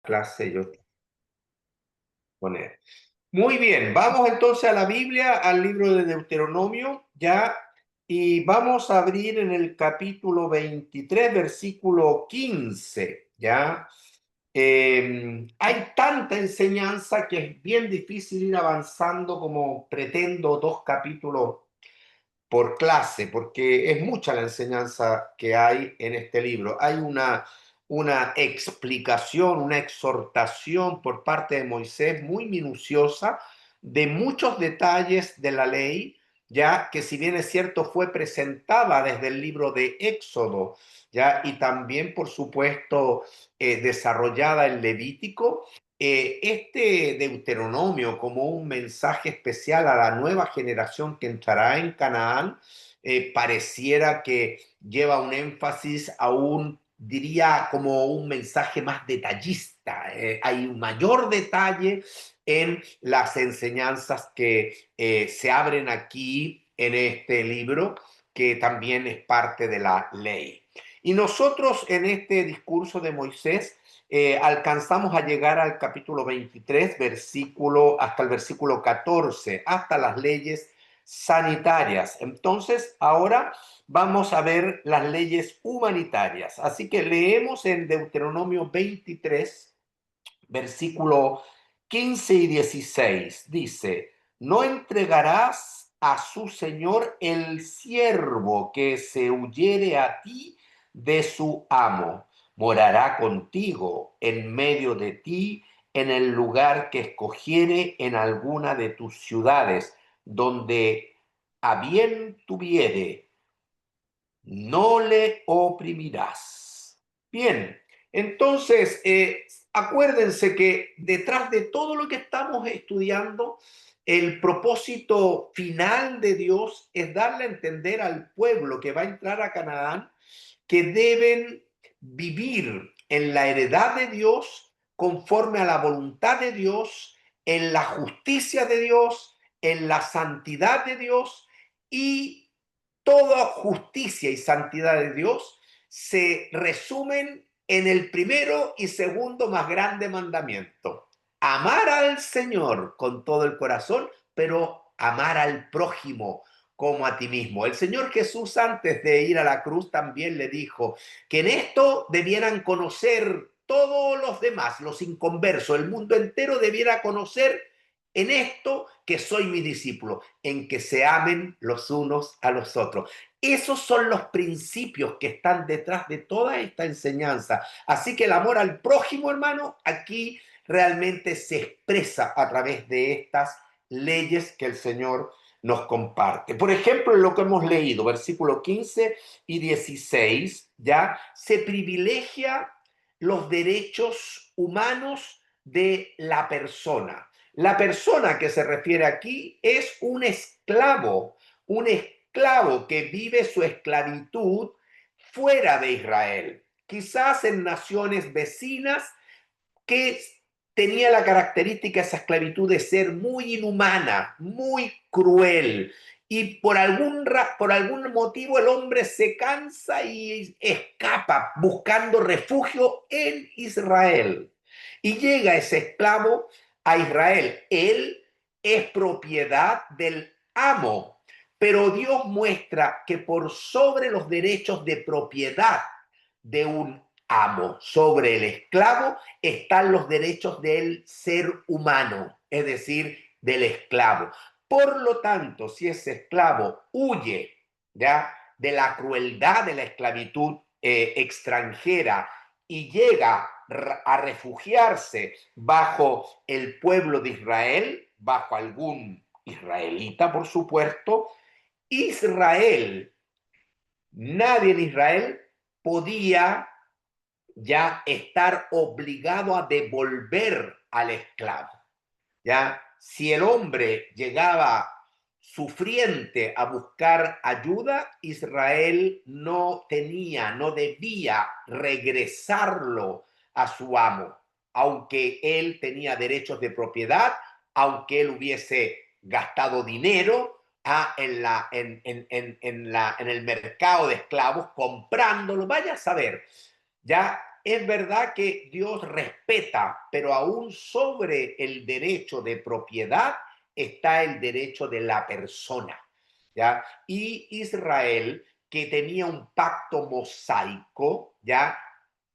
clase yo poner. Muy bien, vamos entonces a la Biblia, al libro de Deuteronomio, ya, y vamos a abrir en el capítulo 23, versículo 15, ya. Hay tanta enseñanza que es bien difícil ir avanzando como pretendo dos capítulos por clase, porque es mucha la enseñanza que hay en este libro. Hay una explicación, una exhortación por parte de Moisés muy minuciosa de muchos detalles de la ley, ya que si bien es cierto fue presentada desde el libro de Éxodo, ya, y también por supuesto desarrollada en Levítico, este Deuteronomio como un mensaje especial a la nueva generación que entrará en Canaán, pareciera que lleva un énfasis aún, diría, como un mensaje más detallista. Hay un mayor detalle en las enseñanzas que se abren aquí en este libro, que también es parte de la ley. Y nosotros en este discurso de Moisés alcanzamos a llegar al capítulo 23, hasta el versículo 14, hasta las leyes sanitarias. Entonces, ahora vamos a ver las leyes humanitarias. Así que leemos en Deuteronomio 23, versículo 15 y 16. Dice, no entregarás a su señor el siervo que se huyere a ti de su amo. Morará contigo en medio de ti en el lugar que escogiere en alguna de tus ciudades, donde a bien tuviere, no le oprimirás. Bien, entonces, acuérdense que detrás de todo lo que estamos estudiando, el propósito final de Dios es darle a entender al pueblo que va a entrar a Canaán que deben vivir en la heredad de Dios conforme a la voluntad de Dios, en la justicia de Dios, en la santidad de Dios, y toda justicia y santidad de Dios se resumen en el primero y segundo más grande mandamiento. Amar al Señor con todo el corazón, pero amar al prójimo como a ti mismo. El Señor Jesús, antes de ir a la cruz, también le dijo que en esto debieran conocer todos los demás, los inconversos, el mundo entero debiera conocer en esto que soy mi discípulo, en que se amen los unos a los otros. Esos son los principios que están detrás de toda esta enseñanza. Así que el amor al prójimo, hermano, aquí realmente se expresa a través de estas leyes que el Señor nos comparte. Por ejemplo, en lo que hemos leído, versículo 15 y 16, ya se privilegia los derechos humanos de la persona. La persona que se refiere aquí es un esclavo que vive su esclavitud fuera de Israel, quizás en naciones vecinas que tenía la característica esa esclavitud de ser muy inhumana, muy cruel. Y por algún motivo el hombre se cansa y escapa buscando refugio en Israel. Y llega ese esclavo a Israel. Él es propiedad del amo, pero Dios muestra que por sobre los derechos de propiedad de un amo sobre el esclavo están los derechos del ser humano, es decir, del esclavo. Por lo tanto, si ese esclavo huye ya de la crueldad de la esclavitud extranjera y llega a refugiarse bajo el pueblo de Israel, bajo algún israelita, por supuesto, Israel, nadie en Israel podía ya estar obligado a devolver al esclavo. Ya, si el hombre llegaba sufriente a buscar ayuda, Israel no tenía, no debía regresarlo a su amo, aunque él tenía derechos de propiedad, aunque él hubiese gastado dinero en el mercado de esclavos comprándolo, vaya a saber. Ya es verdad que Dios respeta, pero aún sobre el derecho de propiedad está el derecho de la persona, ¿ya? Y Israel, que tenía un pacto mosaico, ¿ya?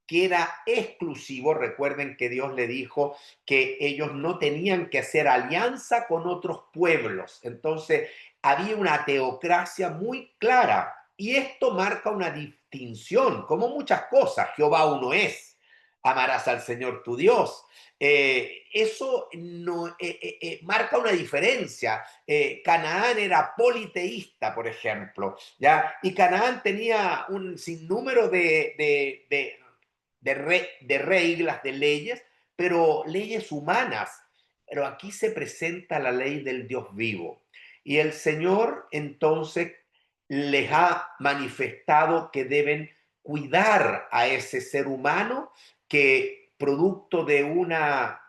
Que era exclusivo. Recuerden que Dios le dijo que ellos no tenían que hacer alianza con otros pueblos. Entonces, había una teocracia muy clara y esto marca una distinción, como muchas cosas. Jehová uno es, amarás al Señor tu Dios. Eso no, marca una diferencia. Canaán era politeísta, por ejemplo, ¿ya? Y Canaán tenía un sinnúmero de reglas, de leyes, pero leyes humanas. Pero aquí se presenta la ley del Dios vivo. Y el Señor entonces les ha manifestado que deben cuidar a ese ser humano que producto de una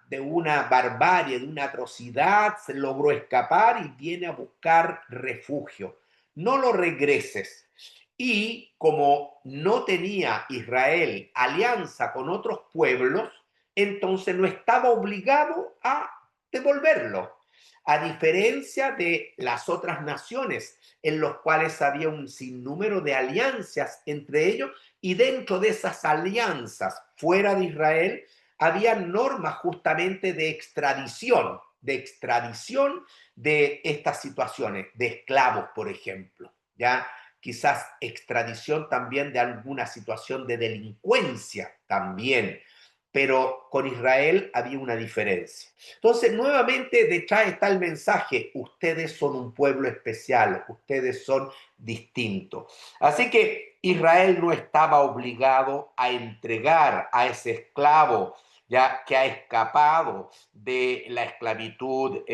barbarie, de una atrocidad, se logró escapar y viene a buscar refugio. No lo regreses. Y como no tenía Israel alianza con otros pueblos, entonces no estaba obligado a devolverlo. A diferencia de las otras naciones, en los cuales había un sinnúmero de alianzas entre ellos, y dentro de esas alianzas fuera de Israel, había normas justamente de extradición de estas situaciones, de esclavos, por ejemplo, ¿ya? Quizás extradición también de alguna situación de delincuencia también, pero con Israel había una diferencia. Entonces, nuevamente detrás está el mensaje: ustedes son un pueblo especial, ustedes son distintos. Así que Israel no estaba obligado a entregar a ese esclavo ya que ha escapado de la esclavitud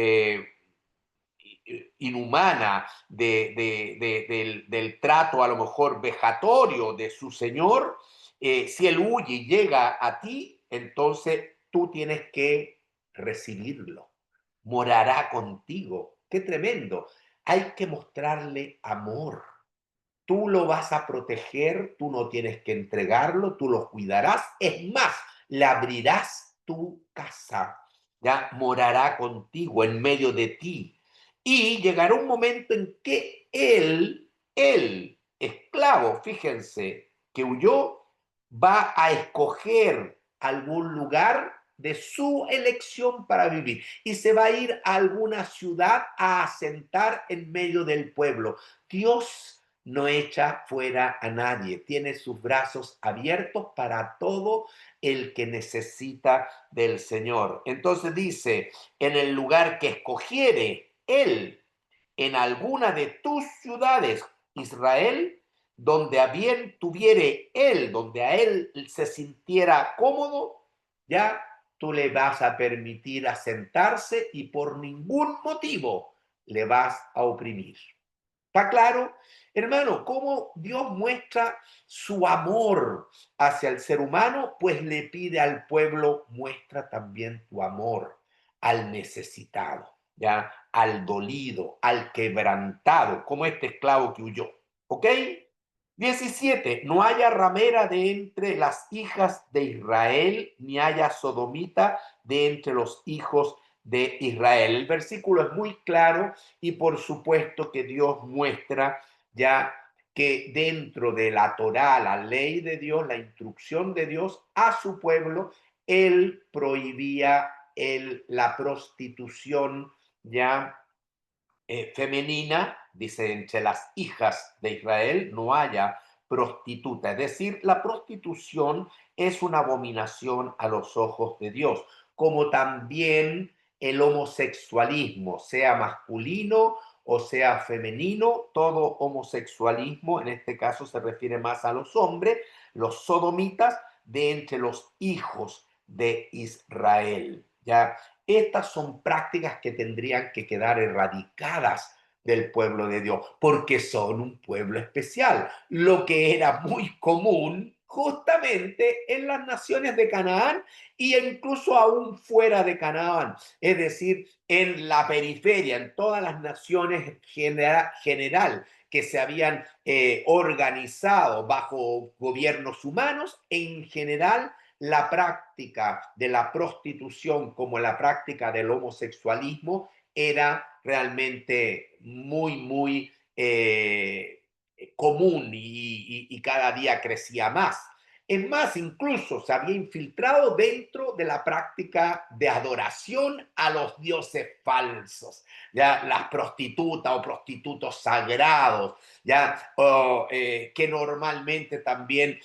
inhumana, del trato a lo mejor vejatorio de su señor. Si él huye y llega a ti, entonces tú tienes que recibirlo. Morará contigo. Qué tremendo. Hay que mostrarle amor. Tú lo vas a proteger, tú no tienes que entregarlo, tú lo cuidarás. Es más, le abrirás tu casa, ya morará contigo en medio de ti. Y llegará un momento en que el esclavo, fíjense, que huyó, va a escoger algún lugar de su elección para vivir y se va a ir a alguna ciudad a asentar en medio del pueblo. Dios no echa fuera a nadie, tiene sus brazos abiertos para todo el que necesita del Señor. Entonces dice: en el lugar que escogiere él, en alguna de tus ciudades, Israel, donde a bien tuviere él, donde a él se sintiera cómodo, ya tú le vas a permitir asentarse y por ningún motivo le vas a oprimir. ¿Está claro? Hermano, cómo Dios muestra su amor hacia el ser humano, pues le pide al pueblo: muestra también tu amor al necesitado, ¿ya? Al dolido, al quebrantado, como este esclavo que huyó. ¿Ok? 17. No haya ramera de entre las hijas de Israel, ni haya sodomita de entre los hijos de Israel. El versículo es muy claro y por supuesto que Dios muestra ya que dentro de la Torá, la ley de Dios, la instrucción de Dios a su pueblo, él prohibía la prostitución ya femenina. Dice: entre las hijas de Israel no haya prostituta. Es decir, la prostitución es una abominación a los ojos de Dios, como también el homosexualismo, sea masculino o sea femenino. Todo homosexualismo, en este caso se refiere más a los hombres, los sodomitas, de entre los hijos de Israel. ¿Ya? Estas son prácticas que tendrían que quedar erradicadas del pueblo de Dios, porque son un pueblo especial, lo que era muy común justamente en las naciones de Canaán e incluso aún fuera de Canaán, es decir, en la periferia, en todas las naciones general que se habían organizado bajo gobiernos humanos. En general la práctica de la prostitución como la práctica del homosexualismo era realmente muy común y cada día crecía más. Es más, incluso se había infiltrado dentro de la práctica de adoración a los dioses falsos, ya las prostitutas o prostitutos sagrados, ya que normalmente también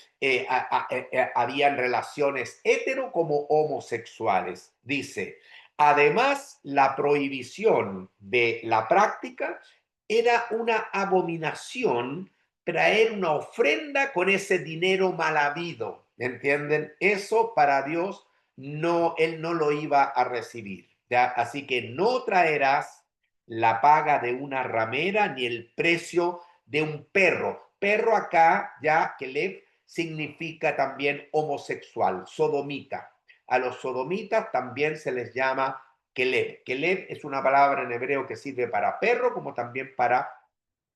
habían relaciones hetero como homosexuales. Dice, además, la prohibición de la práctica era una abominación traer una ofrenda con ese dinero mal habido, ¿entienden? Eso para Dios no, él no lo iba a recibir, ¿ya? Así que no traerás la paga de una ramera ni el precio de un perro. Perro acá, ya que le significa también homosexual, sodomita. A los sodomitas también se les llama keleb. Keleb es una palabra en hebreo que sirve para perro como también para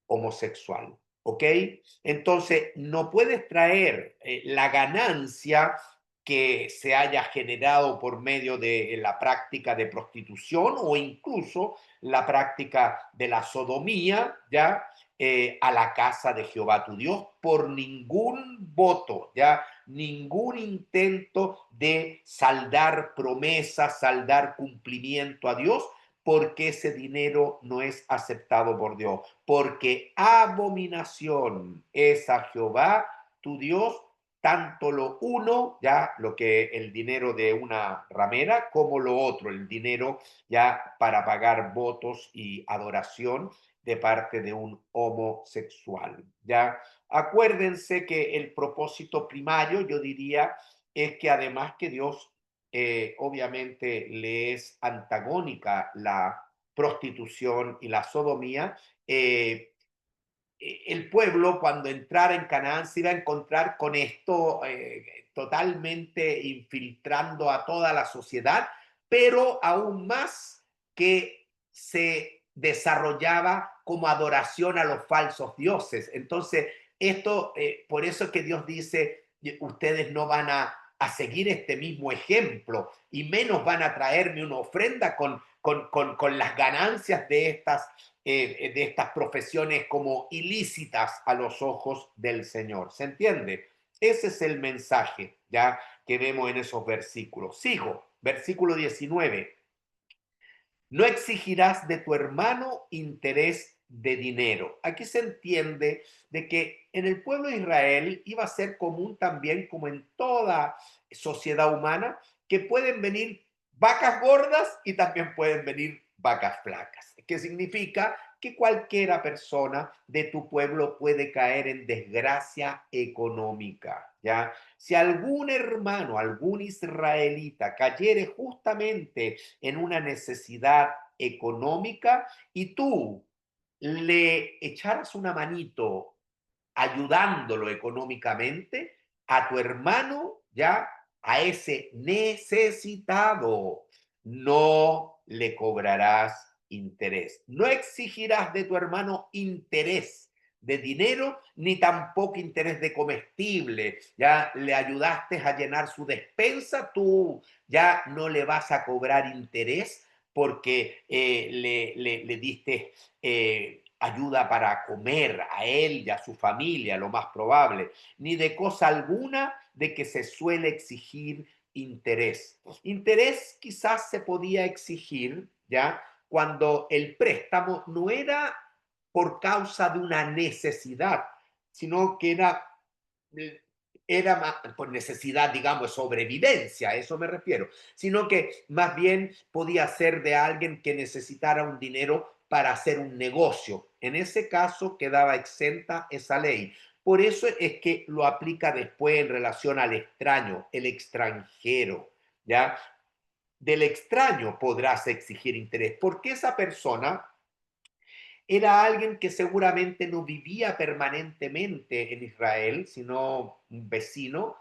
homosexual. ¿Ok? Entonces, no puedes traer la ganancia que se haya generado por medio de la práctica de prostitución o incluso la práctica de la sodomía, ¿ya? A la casa de Jehová tu Dios por ningún voto, ¿ya? Ningún intento de saldar promesas, saldar cumplimiento a Dios, porque ese dinero no es aceptado por Dios, porque abominación es a Jehová tu Dios tanto lo uno, ya lo que el dinero de una ramera, como lo otro, el dinero ya para pagar votos y adoración de parte de un homosexual. Ya acuérdense que el propósito primario, yo diría, es que además que Dios obviamente le es antagónica la prostitución y la sodomía, el pueblo cuando entrara en Canaán se iba a encontrar con esto totalmente infiltrando a toda la sociedad, pero aún más que se desarrollaba como adoración a los falsos dioses. Entonces, esto, por eso es que Dios dice, ustedes no van a seguir este mismo ejemplo y menos van a traerme una ofrenda con las ganancias de estas profesiones como ilícitas a los ojos del Señor. ¿Se entiende? Ese es el mensaje ya que vemos en esos versículos. Sigo, versículo 19. No exigirás de tu hermano interés de dinero. Aquí se entiende de que en el pueblo de Israel iba a ser común también, como en toda sociedad humana, que pueden venir vacas gordas y también pueden venir vacas flacas. ¿Qué significa? Que cualquiera persona de tu pueblo puede caer en desgracia económica, ¿ya? Si algún hermano, algún israelita cayere justamente en una necesidad económica y tú le echaras una manito ayudándolo económicamente a tu hermano, ya a ese necesitado, no le cobrarás interés. No exigirás de tu hermano interés de dinero, ni tampoco interés de comestible. Ya le ayudaste a llenar su despensa, tú ya no le vas a cobrar interés porque le diste ayuda para comer a él y a su familia, lo más probable, ni de cosa alguna de que se suele exigir interés. Interés quizás se podía exigir, ¿ya? Cuando el préstamo no era por causa de una necesidad, sino que era más por necesidad, digamos, de sobrevivencia, a eso me refiero, sino que más bien podía ser de alguien que necesitara un dinero para hacer un negocio. En ese caso quedaba exenta esa ley. Por eso es que lo aplica después en relación al extraño, el extranjero, ¿ya? Del extraño podrás exigir interés, porque esa persona era alguien que seguramente no vivía permanentemente en Israel, sino un vecino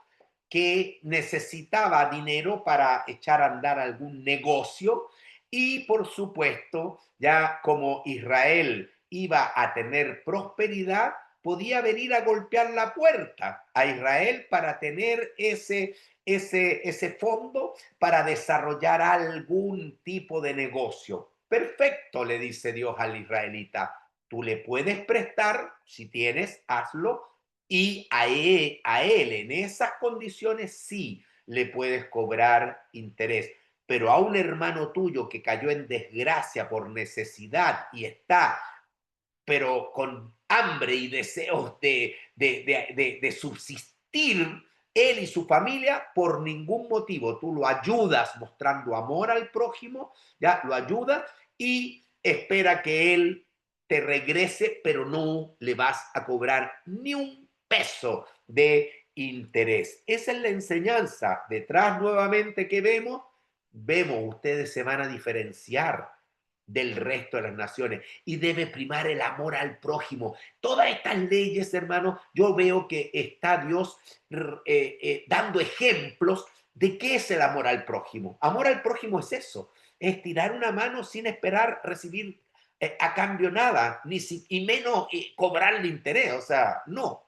que necesitaba dinero para echar a andar algún negocio y por supuesto, ya como Israel iba a tener prosperidad, podía venir a golpear la puerta a Israel para tener ese fondo para desarrollar algún tipo de negocio. Perfecto, le dice Dios al israelita. Tú le puedes prestar, si tienes, hazlo, y a él en esas condiciones sí le puedes cobrar interés. Pero a un hermano tuyo que cayó en desgracia por necesidad y está, pero con hambre y deseos de subsistir, él y su familia, por ningún motivo, tú lo ayudas mostrando amor al prójimo, ya lo ayudas y espera que él te regrese, pero no le vas a cobrar ni un peso de interés. Esa es la enseñanza. Detrás nuevamente que vemos, ustedes se van a diferenciar del resto de las naciones y debe primar el amor al prójimo. Todas estas leyes, hermanos, yo veo que está Dios dando ejemplos de qué es el amor al prójimo. Amor al prójimo es eso, es tirar una mano sin esperar recibir a cambio nada, y menos cobrarle interés. O sea, no,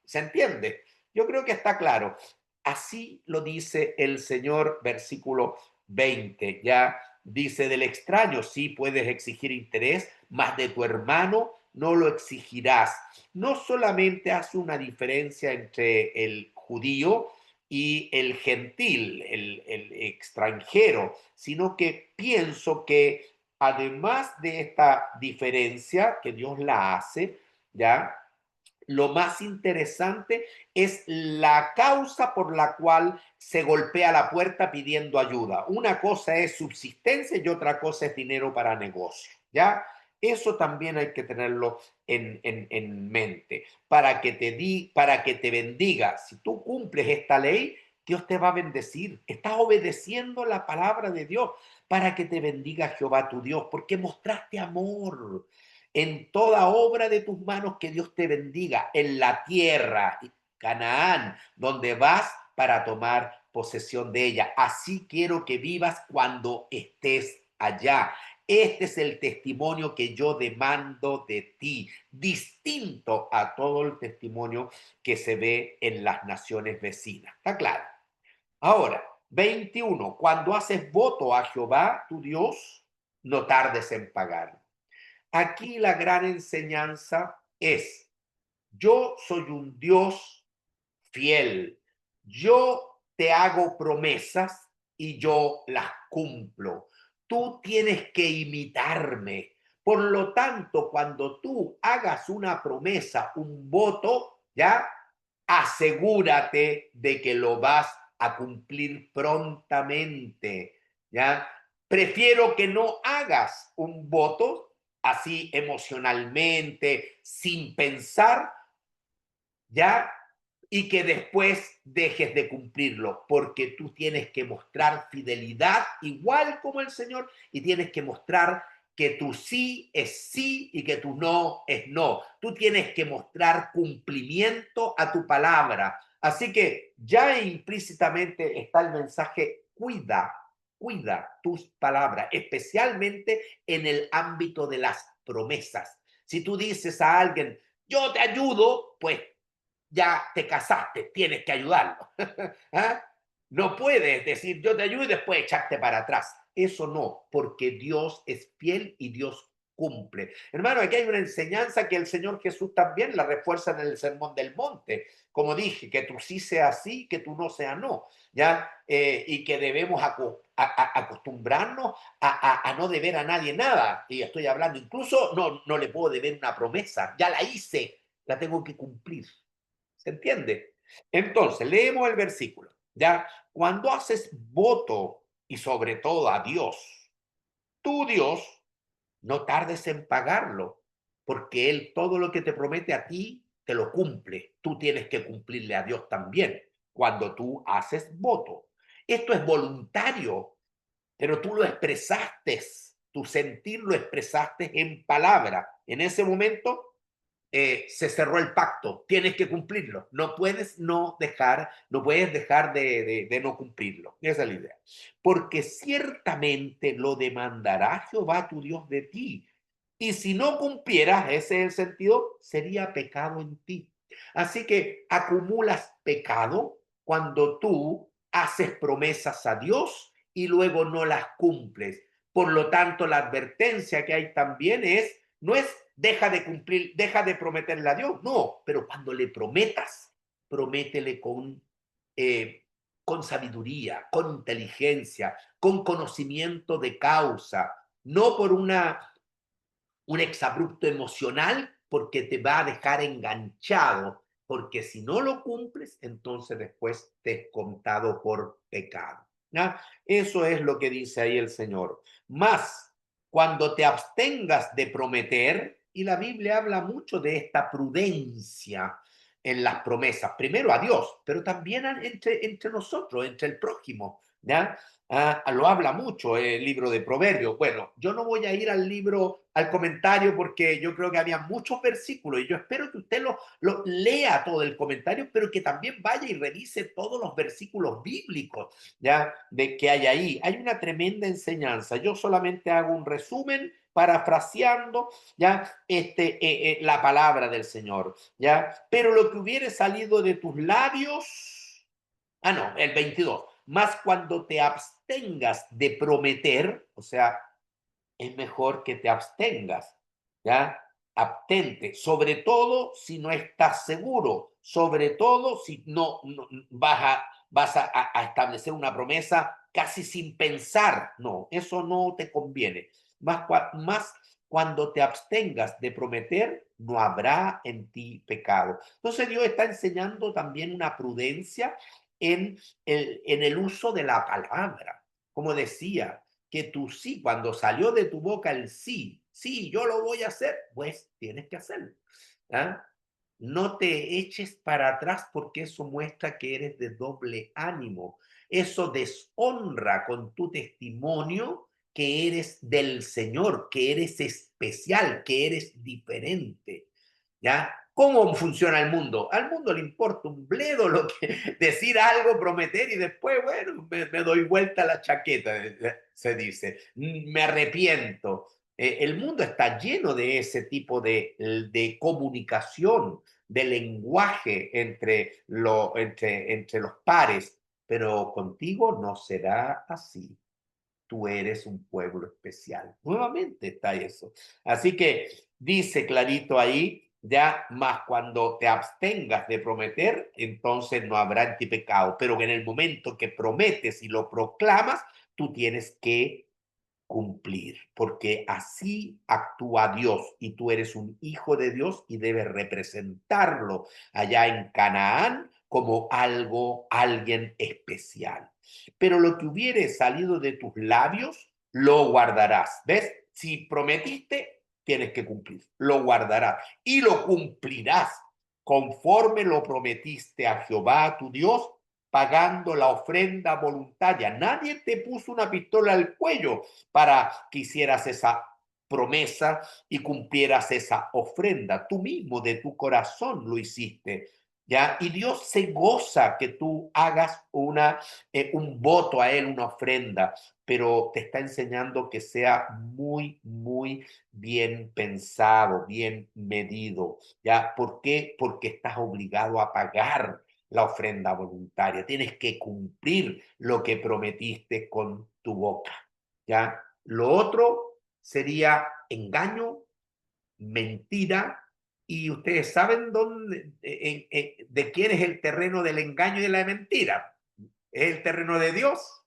¿se entiende? Yo creo que está claro. Así lo dice el Señor, versículo 20, ya dice: del extraño sí puedes exigir interés, mas de tu hermano no lo exigirás. No solamente hace una diferencia entre el judío y el gentil, el extranjero, sino que pienso que además de esta diferencia que Dios la hace, ¿ya? Lo más interesante es la causa por la cual se golpea la puerta pidiendo ayuda. Una cosa es subsistencia y otra cosa es dinero para negocio, ¿ya? Eso también hay que tenerlo en mente para que te bendiga. Si tú cumples esta ley, Dios te va a bendecir. Estás obedeciendo la palabra de Dios para que te bendiga Jehová tu Dios, porque mostraste amor en toda obra de tus manos, que Dios te bendiga en la tierra, Canaán, donde vas para tomar posesión de ella. Así quiero que vivas cuando estés allá. Este es el testimonio que yo demando de ti, distinto a todo el testimonio que se ve en las naciones vecinas. ¿Está claro? Ahora, 21. Cuando haces voto a Jehová, tu Dios, no tardes en pagarlo. Aquí la gran enseñanza es: yo soy un Dios fiel, yo te hago promesas y yo las cumplo. Tú tienes que imitarme. Por lo tanto, cuando tú hagas una promesa, un voto, ¿ya? Asegúrate de que lo vas a cumplir prontamente, ¿ya? Prefiero que no hagas un voto así emocionalmente, sin pensar, ¿ya? Y que después dejes de cumplirlo, porque tú tienes que mostrar fidelidad igual como el Señor, y tienes que mostrar que tu sí es sí y que tu no es no. Tú tienes que mostrar cumplimiento a tu palabra. Así que ya implícitamente está el mensaje: cuida tus palabras, especialmente en el ámbito de las promesas. Si tú dices a alguien: yo te ayudo, pues ya te casaste, tienes que ayudarlo. ¿Ah? No puedes decir yo te ayudo y después echarte para atrás. Eso no, porque Dios es fiel y Dios cumple. Hermano, aquí hay una enseñanza que el Señor Jesús también la refuerza en el Sermón del Monte. Como dije, que tú sí seas sí, que tú no seas no. ¿Ya? Y que debemos acostumbrarnos a no deber a nadie nada. Y estoy hablando, incluso no le puedo deber una promesa. Ya la hice, la tengo que cumplir. ¿Se entiende? Entonces, leemos el versículo. Ya, cuando haces voto y sobre todo a Dios, tu Dios, no tardes en pagarlo, porque Él todo lo que te promete a ti, te lo cumple. Tú tienes que cumplirle a Dios también cuando tú haces voto. Esto es voluntario, pero tú lo expresaste, tu sentir lo expresaste en palabra. En ese momento se cerró el pacto, tienes que cumplirlo, no puedes dejar de no cumplirlo. Esa es la idea. Porque ciertamente lo demandará Jehová tu Dios de ti, Y si no cumplieras, ese es el sentido, sería pecado en ti. Así que acumulas pecado cuando tú haces promesas a Dios y luego no las cumples. Por lo tanto, la advertencia que hay también es, no es deja de cumplir, deja de prometerle a Dios, no, pero cuando le prometas, prométele eh, con sabiduría, con inteligencia, con conocimiento de causa, no por un exabrupto emocional, porque te va a dejar enganchado, porque si no lo cumples, entonces después te es contado por pecado. ¿Ya? Eso es lo que dice ahí el Señor. Más, cuando te abstengas de prometer, y la Biblia habla mucho de esta prudencia en las promesas, primero a Dios, pero también entre nosotros, entre el prójimo, ¿ya? Lo habla mucho el libro de Proverbios. Bueno, yo no voy a ir al libro, al comentario, porque yo creo que había muchos versículos y yo espero que usted lo lea todo el comentario, pero que también vaya y revise todos los versículos bíblicos, ya, de que hay ahí. Hay una tremenda enseñanza. Yo solamente hago un resumen parafraseando ya la palabra del Señor, ya, pero lo que hubiere salido de tus labios, no, el 22, más cuando te abstengas de prometer, o sea, es mejor que te abstengas, ¿ya? Abstente, sobre todo si no estás seguro, sobre todo si no vas a establecer una promesa casi sin pensar, no, eso no te conviene. Más cuando te abstengas de prometer, no habrá en ti pecado. Entonces Dios está enseñando también una prudencia en el uso de la palabra. Como decía, que tu sí, cuando salió de tu boca el sí, sí, yo lo voy a hacer, pues tienes que hacerlo. ¿Ah? No te eches para atrás porque eso muestra que eres de doble ánimo. Eso deshonra con tu testimonio que eres del Señor, que eres especial, que eres diferente. ¿Ya? ¿Cómo funciona el mundo? Al mundo le importa un bledo lo que decir algo, prometer y después, bueno, me doy vuelta la chaqueta, se dice. Me arrepiento. El mundo está lleno de ese tipo de comunicación, de lenguaje entre los pares, pero contigo no será así. Tú eres un pueblo especial. Nuevamente está eso. Así que dice clarito ahí, ya más cuando te abstengas de prometer, entonces no habrá en ti pecado. Pero en el momento que prometes y lo proclamas, tú tienes que cumplir, porque así actúa Dios y tú eres un hijo de Dios y debes representarlo allá en Canaán como alguien especial. Pero lo que hubiere salido de tus labios, lo guardarás. ¿Ves? Si prometiste, tienes que cumplir. Lo guardarás y lo cumplirás conforme lo prometiste a Jehová tu Dios, pagando la ofrenda voluntaria. Nadie te puso una pistola al cuello para que hicieras esa promesa y cumplieras esa ofrenda. Tú mismo de tu corazón lo hiciste. ¿Ya? Y Dios se goza que tú hagas un voto a Él, una ofrenda, pero te está enseñando que sea muy, muy bien pensado, bien medido. ¿Ya? ¿Por qué? Porque estás obligado a pagar la ofrenda voluntaria. Tienes que cumplir lo que prometiste con tu boca. ¿Ya? Lo otro sería engaño, mentira, y ustedes saben de quién es el terreno del engaño y de la mentira. ¿Es el terreno de Dios?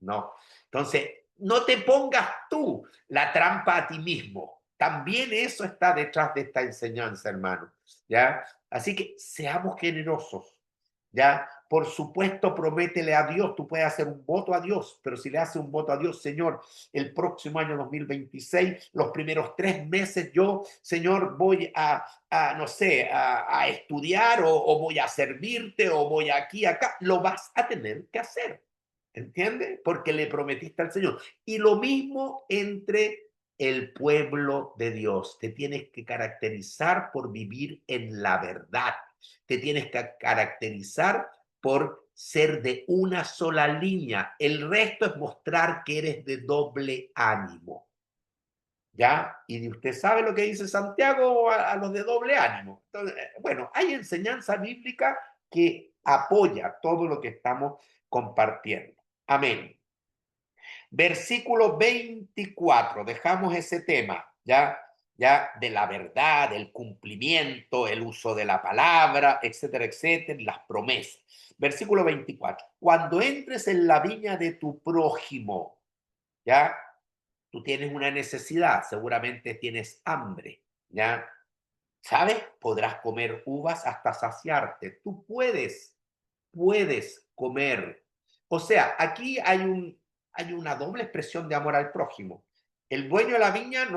No. Entonces, no te pongas tú la trampa a ti mismo. También eso está detrás de esta enseñanza, hermano. ¿Ya? Así que seamos generosos. ¿Ya? Por supuesto, prométele a Dios. Tú puedes hacer un voto a Dios, pero si le haces un voto a Dios, Señor, el próximo año 2026, los primeros 3 meses, yo, Señor, voy no sé, a estudiar o voy a servirte o voy aquí, acá, lo vas a tener que hacer. ¿Entiendes? Porque le prometiste al Señor. Y lo mismo entre el pueblo de Dios. Te tienes que caracterizar por vivir en la verdad. Te tienes que caracterizar por ser de una sola línea. El resto es mostrar que eres de doble ánimo. ¿ya? Y usted sabe lo que dice Santiago a los de doble ánimo. Entonces, bueno, hay enseñanza bíblica que apoya todo lo que estamos compartiendo. Amén. Versículo 24, dejamos ese tema, ya de la verdad, el cumplimiento, el uso de la palabra, etcétera, etcétera, las promesas. Versículo 24, cuando entres en la viña de tu prójimo, ya, tú tienes una necesidad, seguramente tienes hambre, ya, ¿sabes? Podrás comer uvas hasta saciarte. Tú puedes comer. O sea, aquí hay una doble expresión de amor al prójimo. El dueño de la viña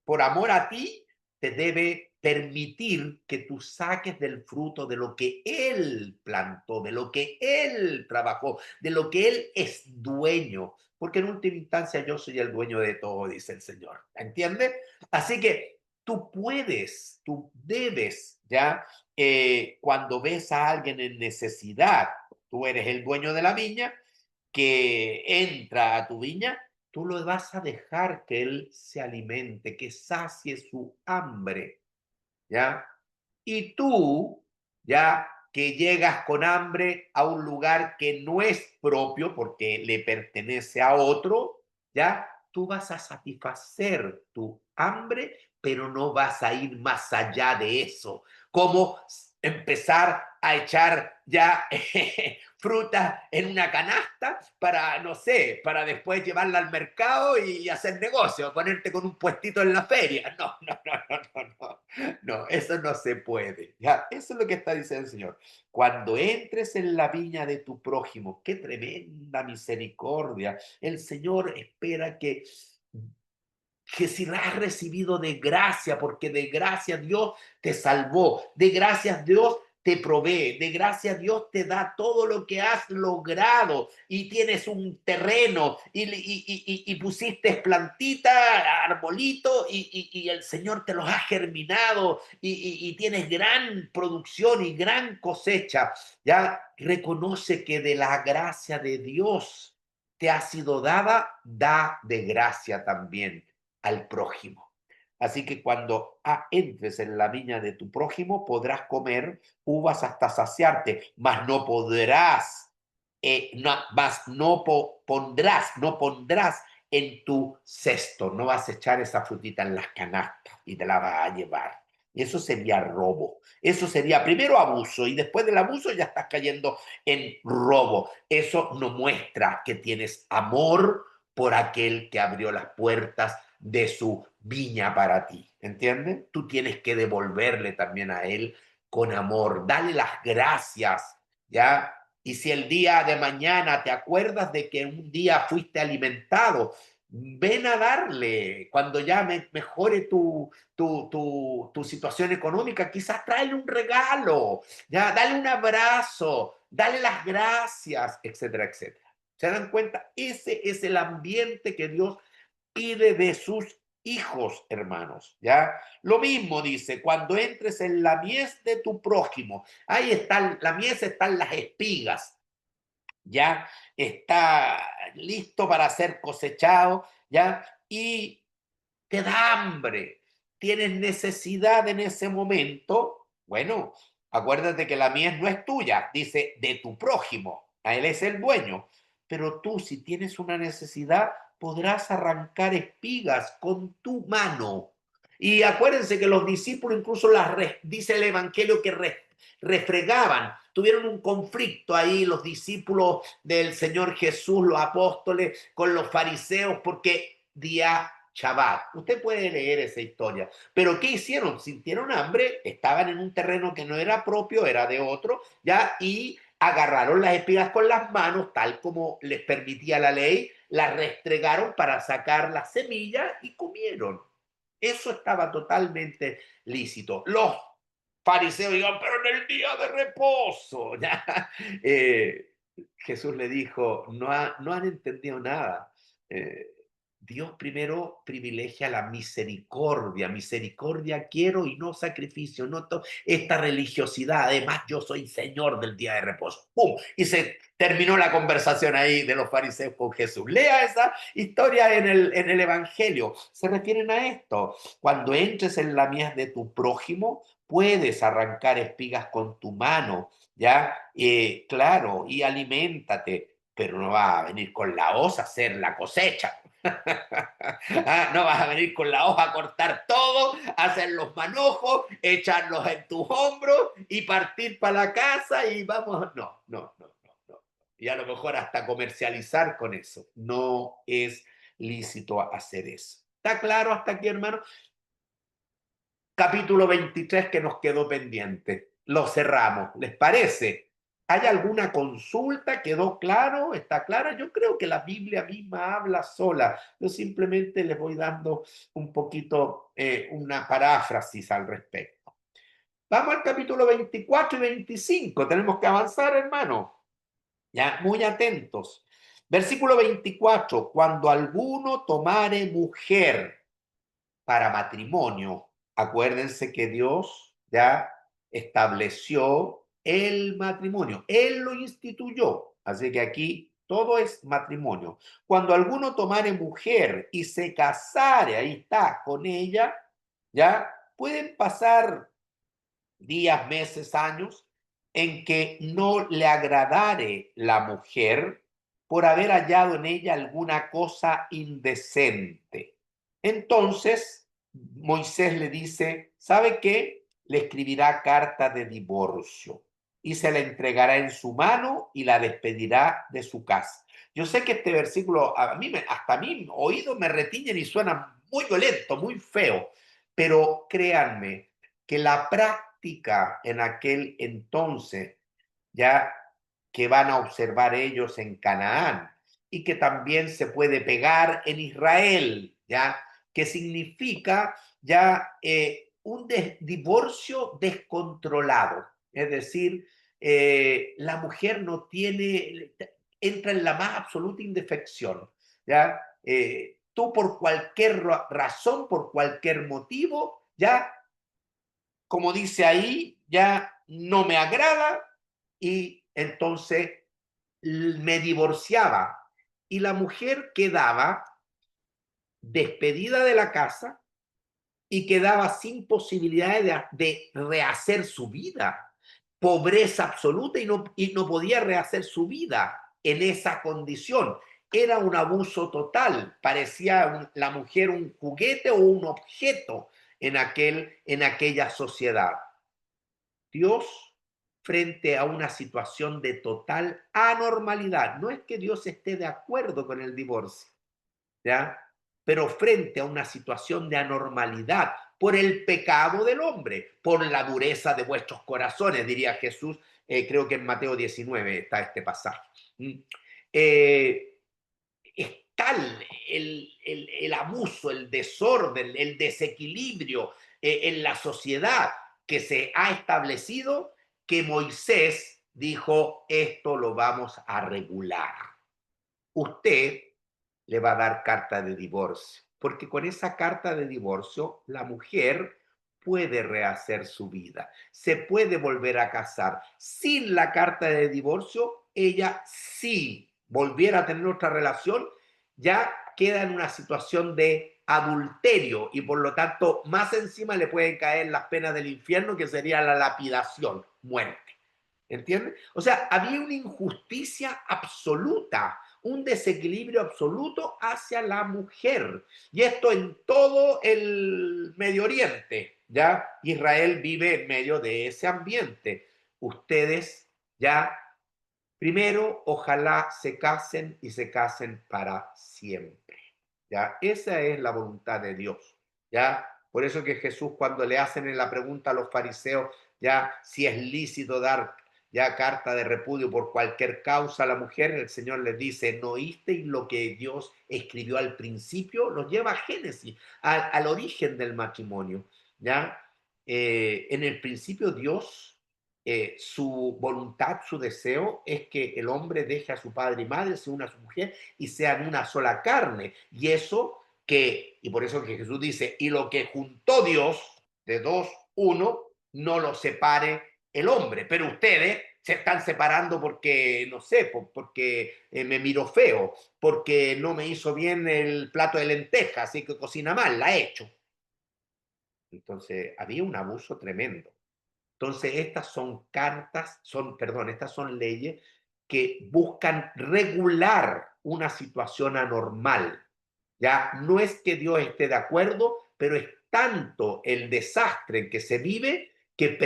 por amor a ti, te debe permitir que tú saques del fruto de lo que él plantó, de lo que él trabajó, de lo que él es dueño. Porque en última instancia yo soy el dueño de todo, dice el Señor. ¿Entiendes? Así que tú debes, ¿ya? Cuando ves a alguien en necesidad, tú eres el dueño de la viña, que entra a tu viña, tú lo vas a dejar que él se alimente, que sacie su hambre, ¿ya? Y tú, ya que llegas con hambre a un lugar que no es propio porque le pertenece a otro, ya tú vas a satisfacer tu hambre, pero no vas a ir más allá de eso. Como empezar a echar ya fruta en una canasta para, no sé, para después llevarla al mercado y hacer negocio, ponerte con un puestito en la feria. No, no, no, no, no, no. No, eso no se puede. Ya, eso es lo que está diciendo el Señor. Cuando entres en la viña de tu prójimo, qué tremenda misericordia. El Señor espera que si has recibido de gracia, porque de gracia Dios te salvó, de gracia Dios te provee, de gracia Dios te da todo lo que has logrado y tienes un terreno y pusiste plantita, arbolito y el Señor te los ha germinado y tienes gran producción y gran cosecha. Ya reconoce que de la gracia de Dios te ha sido dada, da de gracia también al prójimo. Así que cuando entres en la viña de tu prójimo, podrás comer uvas hasta saciarte, mas no podrás, no pondrás en tu cesto, no vas a echar esa frutita en las canastas y te la vas a llevar. Y eso sería robo. Eso sería primero abuso y después del abuso ya estás cayendo en robo. Eso no muestra que tienes amor por aquel que abrió las puertas de su viña para ti, ¿entiendes? Tú tienes que devolverle también a él con amor, dale las gracias, ¿ya? Y si el día de mañana te acuerdas de que un día fuiste alimentado, ven a darle, cuando ya mejore tu situación económica, quizás tráele un regalo, ya, dale un abrazo, dale las gracias, etcétera, etcétera. ¿Se dan cuenta? Ese es el ambiente que Dios pide de sus hijos, hermanos, ¿ya? Lo mismo dice, cuando entres en la mies de tu prójimo, ahí están, la mies están las espigas, ¿ya? Está listo para ser cosechado, ¿ya? Y te da hambre, tienes necesidad en ese momento, bueno, acuérdate que la mies no es tuya, dice de tu prójimo, a él es el dueño, pero tú si tienes una necesidad podrás arrancar espigas con tu mano. Y acuérdense que los discípulos incluso dice el Evangelio que refregaban, tuvieron un conflicto ahí los discípulos del Señor Jesús, los apóstoles, con los fariseos, porque día Shabbat. Usted puede leer esa historia. Pero ¿qué hicieron? Sintieron hambre, estaban en un terreno que no era propio, era de otro, ya, y agarraron las espigas con las manos, tal como les permitía la ley, las restregaron para sacar las semillas y comieron. Eso estaba totalmente lícito. Los fariseos digan, pero en el día de reposo, ¿ya? Jesús le dijo, no han entendido nada. Dios primero privilegia la misericordia. Misericordia quiero y no sacrificio. No esta religiosidad. Además, yo soy Señor del día de reposo. ¡Pum! Y se terminó la conversación ahí de los fariseos con Jesús. Lea esa historia en el Evangelio. Se refieren a esto. Cuando entres en la mies de tu prójimo, puedes arrancar espigas con tu mano. ¿Ya? Claro, y aliméntate, pero no va a venir con la hoz a hacer la cosecha. No vas a venir con la hoja a cortar todo, hacer los manojos, echarlos en tus hombros y partir para la casa y vamos. No, no, no, no, no. Y a lo mejor hasta comercializar con eso. No es lícito hacer eso. ¿Está claro hasta aquí, hermano? Capítulo 23 que nos quedó pendiente. Lo cerramos. ¿Les parece? ¿Hay alguna consulta? ¿Quedó claro? ¿Está clara? Yo creo que la Biblia misma habla sola. Yo simplemente les voy dando un poquito una paráfrasis al respecto. Vamos al capítulo 24 y 25. Tenemos que avanzar, hermano. Ya, muy atentos. Versículo 24. Cuando alguno tomare mujer para matrimonio. Acuérdense que Dios ya estableció el matrimonio. Él lo instituyó. Así que aquí todo es matrimonio. Cuando alguno tomare mujer y se casare, ahí está, con ella, ya pueden pasar días, meses, años, en que no le agradare la mujer por haber hallado en ella alguna cosa indecente. Entonces, Moisés le dice, ¿sabe qué? Le escribirá carta de divorcio y se la entregará en su mano y la despedirá de su casa. Yo sé que este versículo hasta a mí oído me retiñen y suena muy violento, muy feo, pero créanme que la práctica en aquel entonces, ya que van a observar ellos en Canaán y que también se puede pegar en Israel, ya que significa ya un divorcio descontrolado, es decir, la mujer no tiene, entra en la más absoluta indefección, ya tú por cualquier razón, por cualquier motivo, ya como dice ahí, ya no me agrada y entonces me divorciaba y la mujer quedaba despedida de la casa y quedaba sin posibilidades de rehacer su vida. Pobreza absoluta y no podía rehacer su vida en esa condición. Era un abuso total. Parecía la mujer un juguete o un objeto en aquella sociedad. Dios, frente a una situación de total anormalidad, no es que Dios esté de acuerdo con el divorcio, ¿ya? Pero frente a una situación de anormalidad por el pecado del hombre, por la dureza de vuestros corazones, diría Jesús, creo que en Mateo 19 está este pasaje. Eh, es tal el abuso, el desorden, el desequilibrio en la sociedad que se ha establecido que Moisés dijo, esto lo vamos a regular. Usted le va a dar carta de divorcio, porque con esa carta de divorcio la mujer puede rehacer su vida, se puede volver a casar. Sin la carta de divorcio, ella sí volviera a tener otra relación, ya queda en una situación de adulterio y por lo tanto más encima le pueden caer las penas del infierno que sería la lapidación, muerte. ¿Entiendes? O sea, había una injusticia absoluta, un desequilibrio absoluto hacia la mujer. Y esto en todo el Medio Oriente, ¿ya? Israel vive en medio de ese ambiente. Ustedes ya, primero, ojalá se casen y se casen para siempre, ¿ya? Esa es la voluntad de Dios, ¿ya? Por eso que Jesús cuando le hacen la pregunta a los fariseos, ya si es lícito dar ya carta de repudio por cualquier causa a la mujer, el Señor les dice, ¿no oísteis lo que Dios escribió al principio? Los lleva a Génesis, al origen del matrimonio, ¿ya? En el principio Dios su voluntad, su deseo es que el hombre deje a su padre y madre, se una a su mujer y sean una sola carne. Y por eso que Jesús dice, y lo que juntó Dios de dos, uno, no lo separe el hombre. Pero ustedes se están separando porque, no sé, porque me miró feo, porque no me hizo bien el plato de lentejas, así que cocina mal, la he hecho. Entonces, había un abuso tremendo. Entonces, estas son leyes que buscan regular una situación anormal. Ya no es que Dios esté de acuerdo, pero es tanto el desastre en que se vive que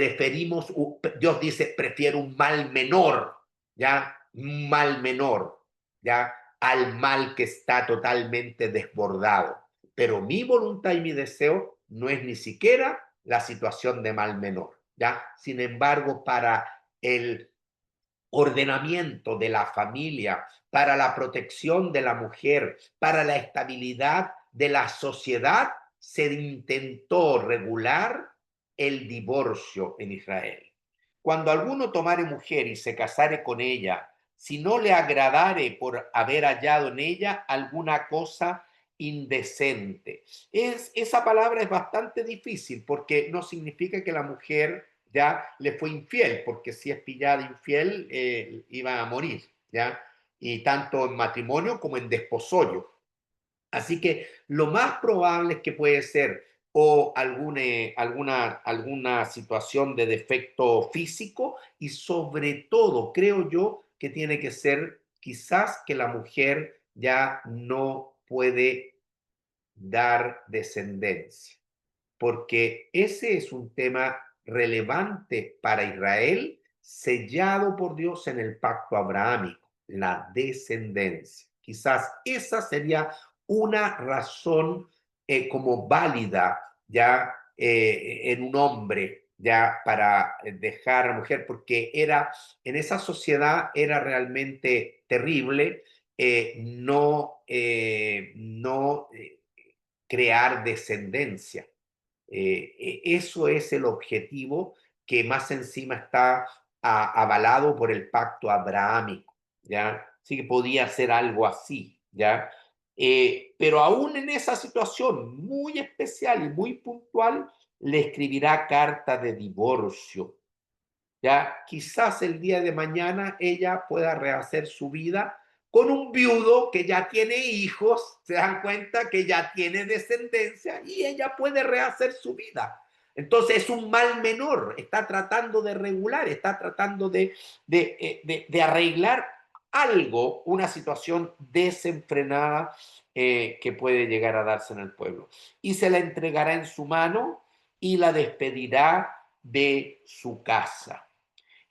Dios dice, prefiero un mal menor, ya, un mal menor, ya, al mal que está totalmente desbordado. Pero mi voluntad y mi deseo no es ni siquiera la situación de mal menor, ya. Sin embargo, para el ordenamiento de la familia, para la protección de la mujer, para la estabilidad de la sociedad, se intentó regular el divorcio en Israel. Cuando alguno tomare mujer y se casare con ella, si no le agradare por haber hallado en ella alguna cosa indecente. Esa palabra es bastante difícil porque no significa que la mujer ya le fue infiel, porque si es pillada infiel, iba a morir, ¿ya? Y tanto en matrimonio como en desposorio. Así que lo más probable es que puede ser o alguna situación de defecto físico y sobre todo, creo yo, que tiene que ser quizás que la mujer ya no puede dar descendencia, porque ese es un tema relevante para Israel, sellado por Dios en el pacto abrahámico, la descendencia. Quizás esa sería una razón como válida ya en un hombre ya para dejar a la mujer, porque en esa sociedad era realmente terrible no crear descendencia. Eso es el objetivo que más encima está avalado por el pacto abrahámico, ¿ya? Sí que podía ser algo así, ¿ya? Pero aún en esa situación muy especial y muy puntual, le escribirá carta de divorcio, ya quizás el día de mañana ella pueda rehacer su vida con un viudo que ya tiene hijos, se dan cuenta que ya tiene descendencia y ella puede rehacer su vida. Entonces es un mal menor, está tratando de regular, está tratando de arreglar algo, una situación desenfrenada que puede llegar a darse en el pueblo. Y se la entregará en su mano y la despedirá de su casa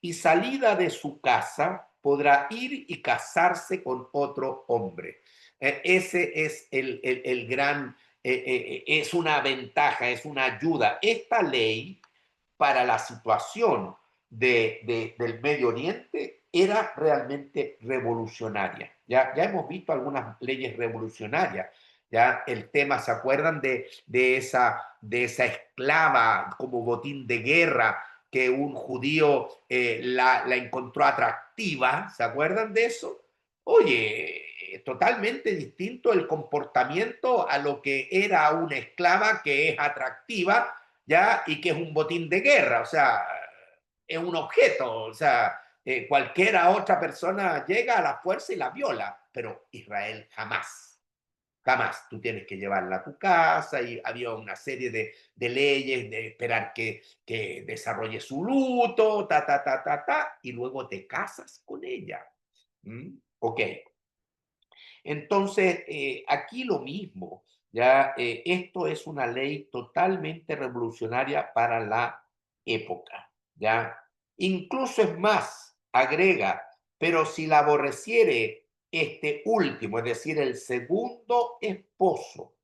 y salida de su casa podrá ir y casarse con otro hombre. Ese es el gran, es una ventaja, es una ayuda. Esta ley para la situación del Medio Oriente era realmente revolucionaria. Ya hemos visto algunas leyes revolucionarias. Ya el tema, ¿se acuerdan de esa esclava como botín de guerra que un judío la encontró atractiva? ¿Se acuerdan de eso? Oye, totalmente distinto el comportamiento a lo que era una esclava que es atractiva, ¿ya? Y que es un botín de guerra, o sea, es un objeto, o sea, cualquiera otra persona llega a la fuerza y la viola, pero Israel jamás. Jamás. Tú tienes que llevarla a tu casa y había una serie de leyes de esperar que desarrolle su luto, y luego te casas con ella. ¿Mm? Ok. Entonces, aquí lo mismo, ya esto es una ley totalmente revolucionaria para la época, ya. Incluso es más, agrega, pero si la aborreciere este último, es decir, el segundo esposo,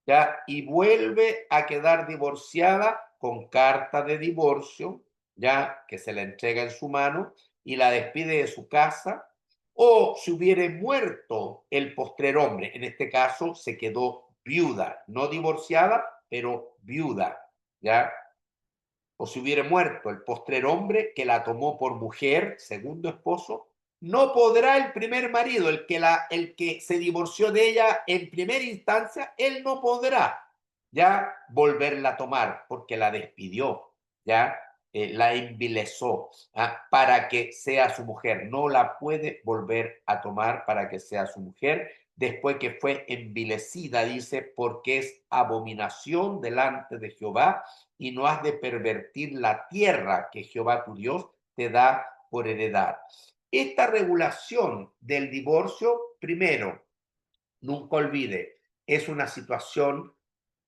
ya, y vuelve a quedar divorciada con carta de divorcio, ya, que se la entrega en su mano y la despide de su casa, o si hubiere muerto el postrer hombre, en este caso se quedó viuda, no divorciada, pero viuda, ¿ya? o si hubiere muerto el postrer hombre que la tomó por mujer, segundo esposo, no podrá el primer marido, el que se divorció de ella en primera instancia, él no podrá ya volverla a tomar porque la despidió, ya la envilezó para que sea su mujer. No la puede volver a tomar para que sea su mujer después que fue envilecida, dice, porque es abominación delante de Jehová y no has de pervertir la tierra que Jehová tu Dios te da por heredad. Esta regulación del divorcio, primero, nunca olvide, es una situación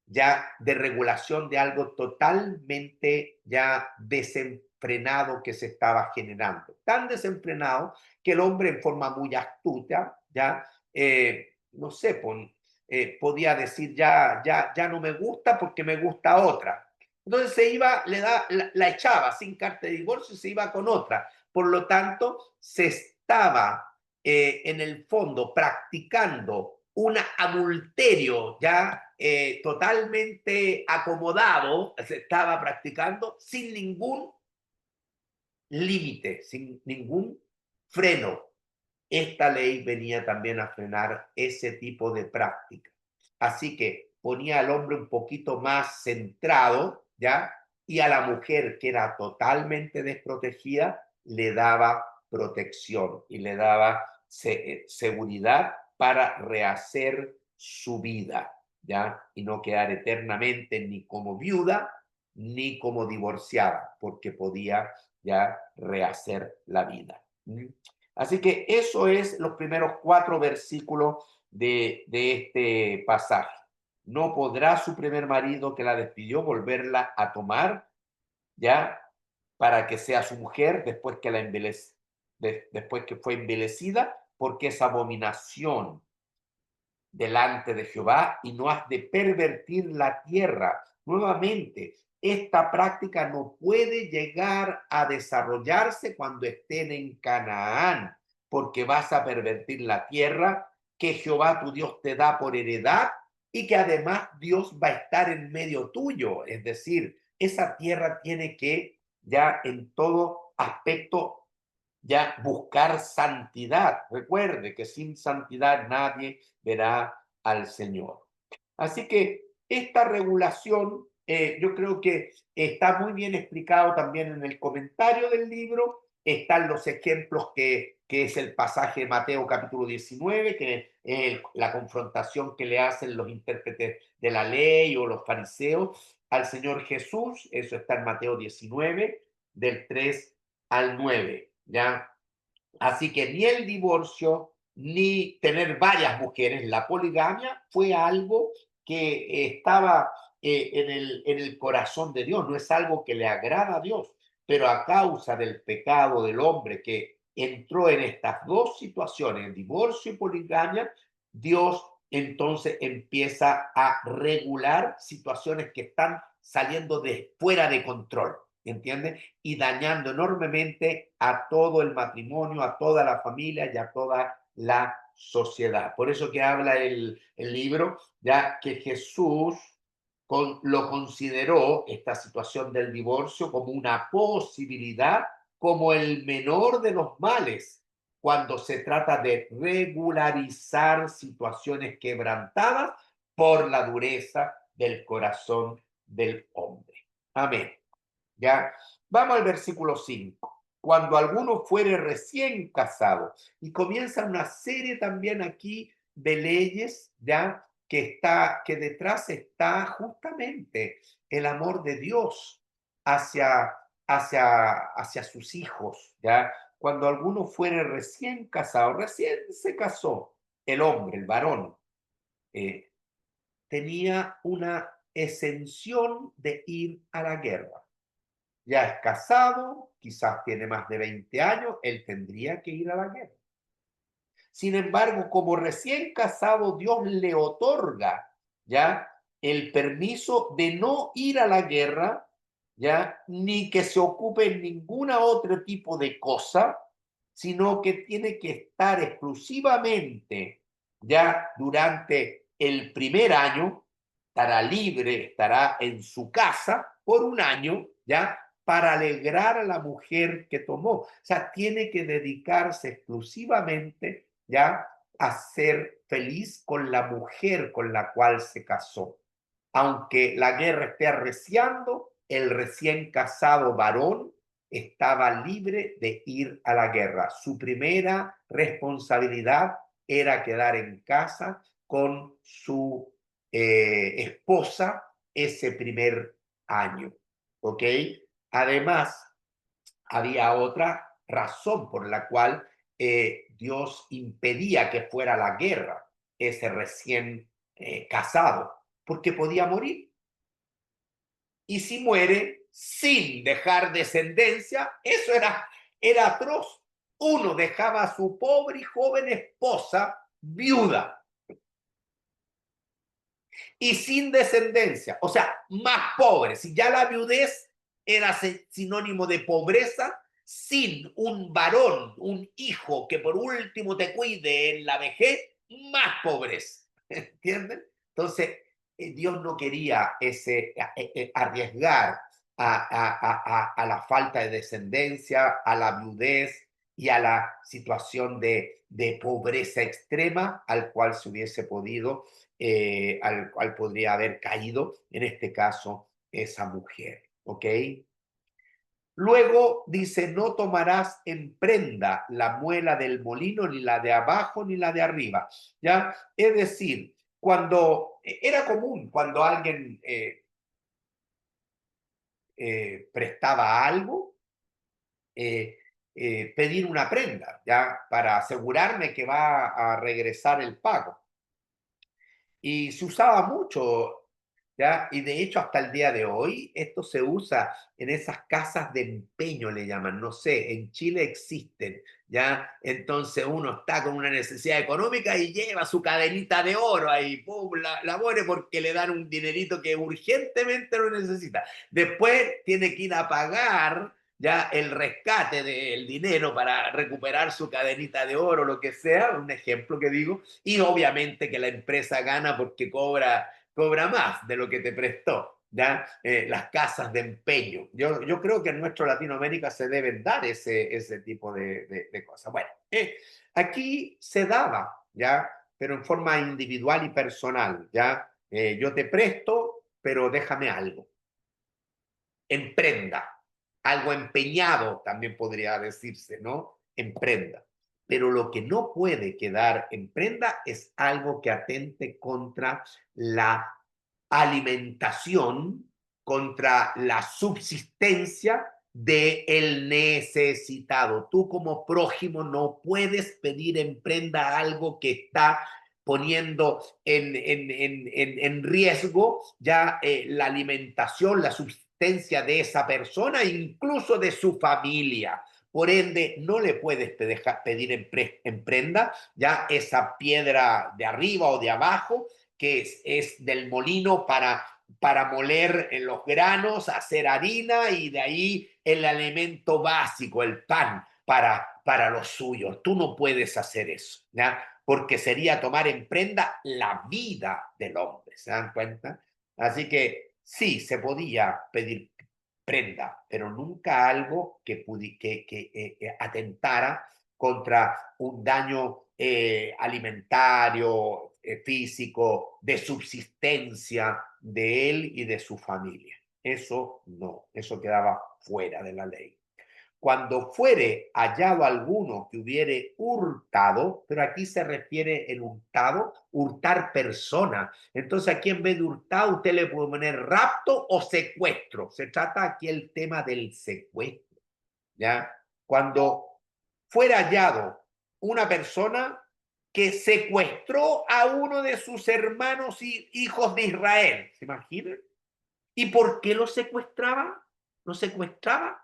ya de regulación de algo totalmente ya desenfrenado que se estaba generando. Tan desenfrenado que el hombre en forma muy astuta, ya, no sé, podía decir ya no me gusta porque me gusta otra. Entonces se iba, la echaba sin carta de divorcio y se iba con otra. Por lo tanto, se estaba en el fondo practicando un adulterio ya totalmente acomodado, se estaba practicando sin ningún límite, sin ningún freno. Esta ley venía también a frenar ese tipo de práctica. Así que ponía al hombre un poquito más centrado, ¿ya? Y a la mujer, que era totalmente desprotegida, le daba protección y le daba seguridad para rehacer su vida, ¿ya? Y no quedar eternamente ni como viuda ni como divorciada, porque podía ya rehacer la vida. Así que eso es los primeros 4 versículos de este pasaje. No podrá su primer marido que la despidió volverla a tomar, ya, para que sea su mujer después que después que fue envilecida, porque es abominación delante de Jehová y no has de pervertir la tierra. Nuevamente, esta práctica no puede llegar a desarrollarse cuando estén en Canaán, porque vas a pervertir la tierra que Jehová tu Dios te da por heredad y que además Dios va a estar en medio tuyo. Es decir, esa tierra tiene que ya en todo aspecto ya buscar santidad. Recuerde que sin santidad nadie verá al Señor. Así que esta regulación yo creo que está muy bien explicado también en el comentario del libro. Están los ejemplos que es el pasaje de Mateo capítulo 19, que es la confrontación que le hacen los intérpretes de la ley o los fariseos al Señor Jesús. Eso está en Mateo 19, del 3 al 9. ¿Ya? Así que ni el divorcio, ni tener varias mujeres, la poligamia fue algo que estaba en el corazón de Dios, no es algo que le agrada a Dios, pero a causa del pecado del hombre que entró en estas dos situaciones, divorcio y poligamia, Dios entonces empieza a regular situaciones que están saliendo de fuera de control. ¿Entiendes? Y dañando enormemente a todo el matrimonio, a toda la familia y a toda la sociedad. Por eso que habla el libro, ya que Jesús lo consideró esta situación del divorcio como una posibilidad, como el menor de los males, cuando se trata de regularizar situaciones quebrantadas por la dureza del corazón del hombre. Amén. ¿Ya? Vamos al versículo 5. Cuando alguno fuere recién casado, y comienza una serie también aquí de leyes, ¿ya? Que detrás está justamente el amor de Dios hacia, hacia sus hijos, ¿ya? Cuando alguno fuere recién casado, recién se casó, el hombre, el varón, eh, tenía una exención de ir a la guerra. Ya es casado, quizás tiene más de 20 años, él tendría que ir a la guerra. Sin embargo, como recién casado, Dios le otorga ya el permiso de no ir a la guerra, ya ni que se ocupe en ninguna otro tipo de cosa, sino que tiene que estar exclusivamente ya durante el primer año, estará libre, estará en su casa por un año, ya para alegrar a la mujer que tomó. O sea, tiene que dedicarse exclusivamente ya a ser feliz con la mujer con la cual se casó. Aunque la guerra esté arreciando, el recién casado varón estaba libre de ir a la guerra. Su primera responsabilidad era quedar en casa con su esposa ese primer año. ¿Ok? Además, había otra razón por la cual Dios impedía que fuera la guerra ese recién casado, porque podía morir. Y si muere sin dejar descendencia, eso era atroz. Uno dejaba a su pobre y joven esposa viuda y sin descendencia, o sea, más pobre. Si ya la viudez era sinónimo de pobreza, sin un varón, un hijo que por último te cuide en la vejez, más pobreza. ¿Entienden? Entonces, Dios no quería arriesgar a la falta de descendencia, a la viudez y a la situación de pobreza extrema al cual se hubiese podido al cual podría haber caído, en este caso, esa mujer. ¿Ok? Luego dice, no tomarás en prenda la muela del molino, ni la de abajo, ni la de arriba. ¿Ya? Es decir, cuando era común, cuando alguien prestaba algo, pedir una prenda, ¿ya? Para asegurarme que va a regresar el pago. Y se usaba mucho, ¿ya? Y de hecho hasta el día de hoy esto se usa en esas casas de empeño, le llaman, no sé, en Chile existen, ¿ya? Entonces uno está con una necesidad económica y lleva su cadenita de oro ahí, pum, la pone porque le dan un dinerito que urgentemente lo necesita. Después tiene que ir a pagar ya el rescate del dinero para recuperar su cadenita de oro, lo que sea, un ejemplo que digo, y obviamente que la empresa gana porque cobra más de lo que te prestó, ¿ya? Las casas de empeño. Yo creo que en nuestro Latinoamérica se deben dar ese tipo de cosas. Bueno, aquí se daba, ¿ya? Pero en forma individual y personal, ¿ya? Yo te presto, pero déjame algo. Emprenda. Algo empeñado también podría decirse, ¿no? Emprenda. Pero lo que no puede quedar en prenda es algo que atente contra la alimentación, contra la subsistencia del necesitado. Tú como prójimo no puedes pedir en prenda algo que está poniendo en riesgo ya la alimentación, la subsistencia de esa persona, incluso de su familia. Por ende, no le puedes pedir en prenda ya esa piedra de arriba o de abajo, que es del molino para moler los granos, hacer harina y de ahí el alimento básico, el pan para los suyos. Tú no puedes hacer eso, ¿ya? Porque sería tomar en prenda la vida del hombre, ¿se dan cuenta? Así que sí, se podía pedir prenda, pero nunca algo que atentara contra un daño alimentario, físico, de subsistencia de él y de su familia. Eso no, eso quedaba fuera de la ley. Cuando fuere hallado alguno que hubiere hurtado, pero aquí se refiere el hurtado, hurtar persona. Entonces aquí en vez de hurtado usted le puede poner rapto o secuestro. Se trata aquí el tema del secuestro, ¿ya? Cuando fuera hallado una persona que secuestró a uno de sus hermanos y hijos de Israel, ¿se imaginan? ¿Y por qué lo secuestraba? Lo secuestraba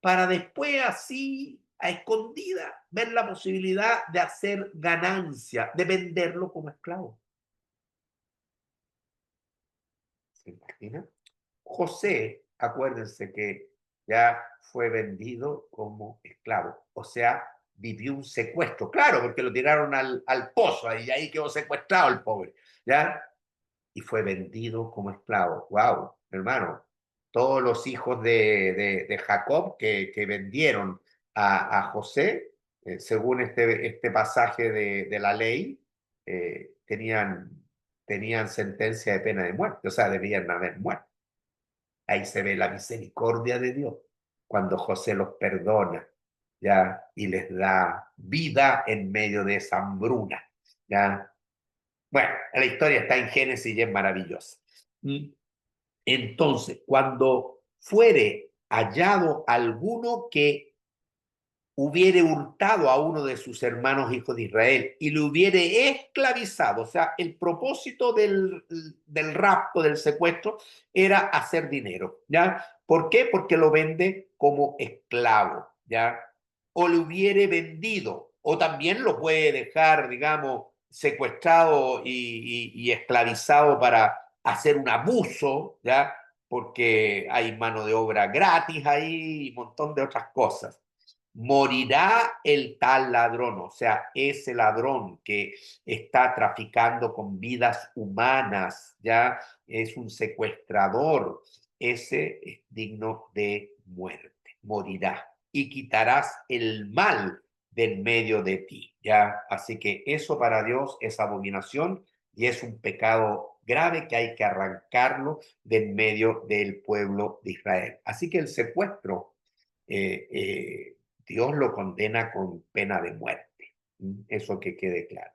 para después así, a escondida, ver la posibilidad de hacer ganancia, de venderlo como esclavo. ¿Se imagina? José, acuérdense que ya fue vendido como esclavo, o sea, vivió un secuestro, claro, porque lo tiraron al pozo y ahí quedó secuestrado el pobre, ¿ya? Y fue vendido como esclavo. ¡Wow, hermano! todos los hijos de Jacob que vendieron a José, según este pasaje de la ley, tenían sentencia de pena de muerte, o sea, debían haber muerto. Ahí se ve la misericordia de Dios, cuando José los perdona, ¿ya? Y les da vida en medio de esa hambruna, ¿ya? Bueno, la historia está en Génesis y es maravillosa. Entonces, cuando fuere hallado alguno que hubiere hurtado a uno de sus hermanos hijos de Israel y lo hubiere esclavizado, o sea, el propósito del rapto, del secuestro, era hacer dinero, ¿ya? ¿Por qué? Porque lo vende como esclavo, ¿ya? O lo hubiere vendido, o también lo puede dejar, digamos, secuestrado y esclavizado para hacer un abuso, ¿ya? Porque hay mano de obra gratis ahí y un montón de otras cosas. Morirá el tal ladrón, o sea, ese ladrón que está traficando con vidas humanas, ya es un secuestrador, ese es digno de muerte, morirá y quitarás el mal del medio de ti, ya. Así que eso para Dios es abominación y es un pecado grave que hay que arrancarlo del medio del pueblo de Israel. Así que el secuestro eh, eh, Dios lo condena con pena de muerte. Eso que quede claro.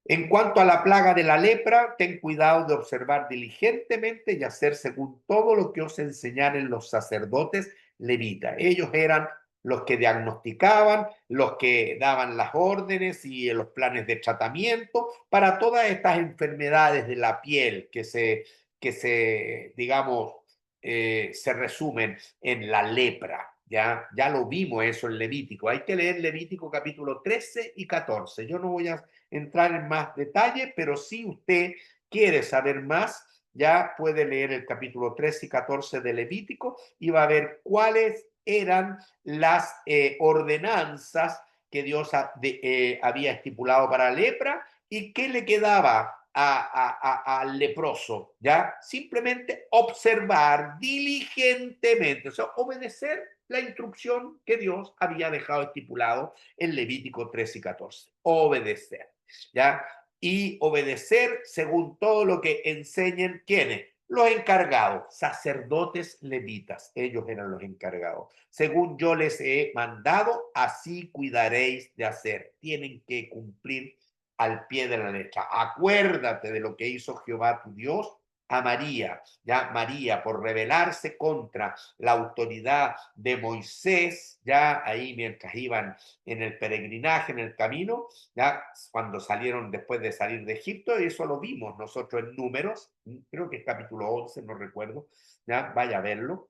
En cuanto a la plaga de la lepra, ten cuidado de observar diligentemente y hacer según todo lo que os enseñaren los sacerdotes levitas. Ellos eran los que diagnosticaban, los que daban las órdenes y los planes de tratamiento para todas estas enfermedades de la piel digamos, se resumen en la lepra. Ya lo vimos eso en Levítico. Hay que leer Levítico capítulo 13 y 14. Yo no voy a entrar en más detalle, pero si usted quiere saber más, ya puede leer el capítulo 13 y 14 de Levítico y va a ver cuáles eran las ordenanzas que Dios había estipulado para la lepra y qué le quedaba al leproso, ¿ya? Simplemente observar diligentemente, o sea, obedecer la instrucción que Dios había dejado estipulado en Levítico 13 y 14. Obedecer, ¿ya? Y obedecer según todo lo que enseñen quienes, los encargados, sacerdotes levitas, ellos eran los encargados. Según yo les he mandado, así cuidaréis de hacer. Tienen que cumplir al pie de la letra. Acuérdate de lo que hizo Jehová tu Dios a María, ya María por rebelarse contra la autoridad de Moisés, ya ahí mientras iban en el peregrinaje, en el camino, ya cuando salieron después de salir de Egipto, y eso lo vimos nosotros en Números, creo que es capítulo 11, no recuerdo, ya vaya a verlo,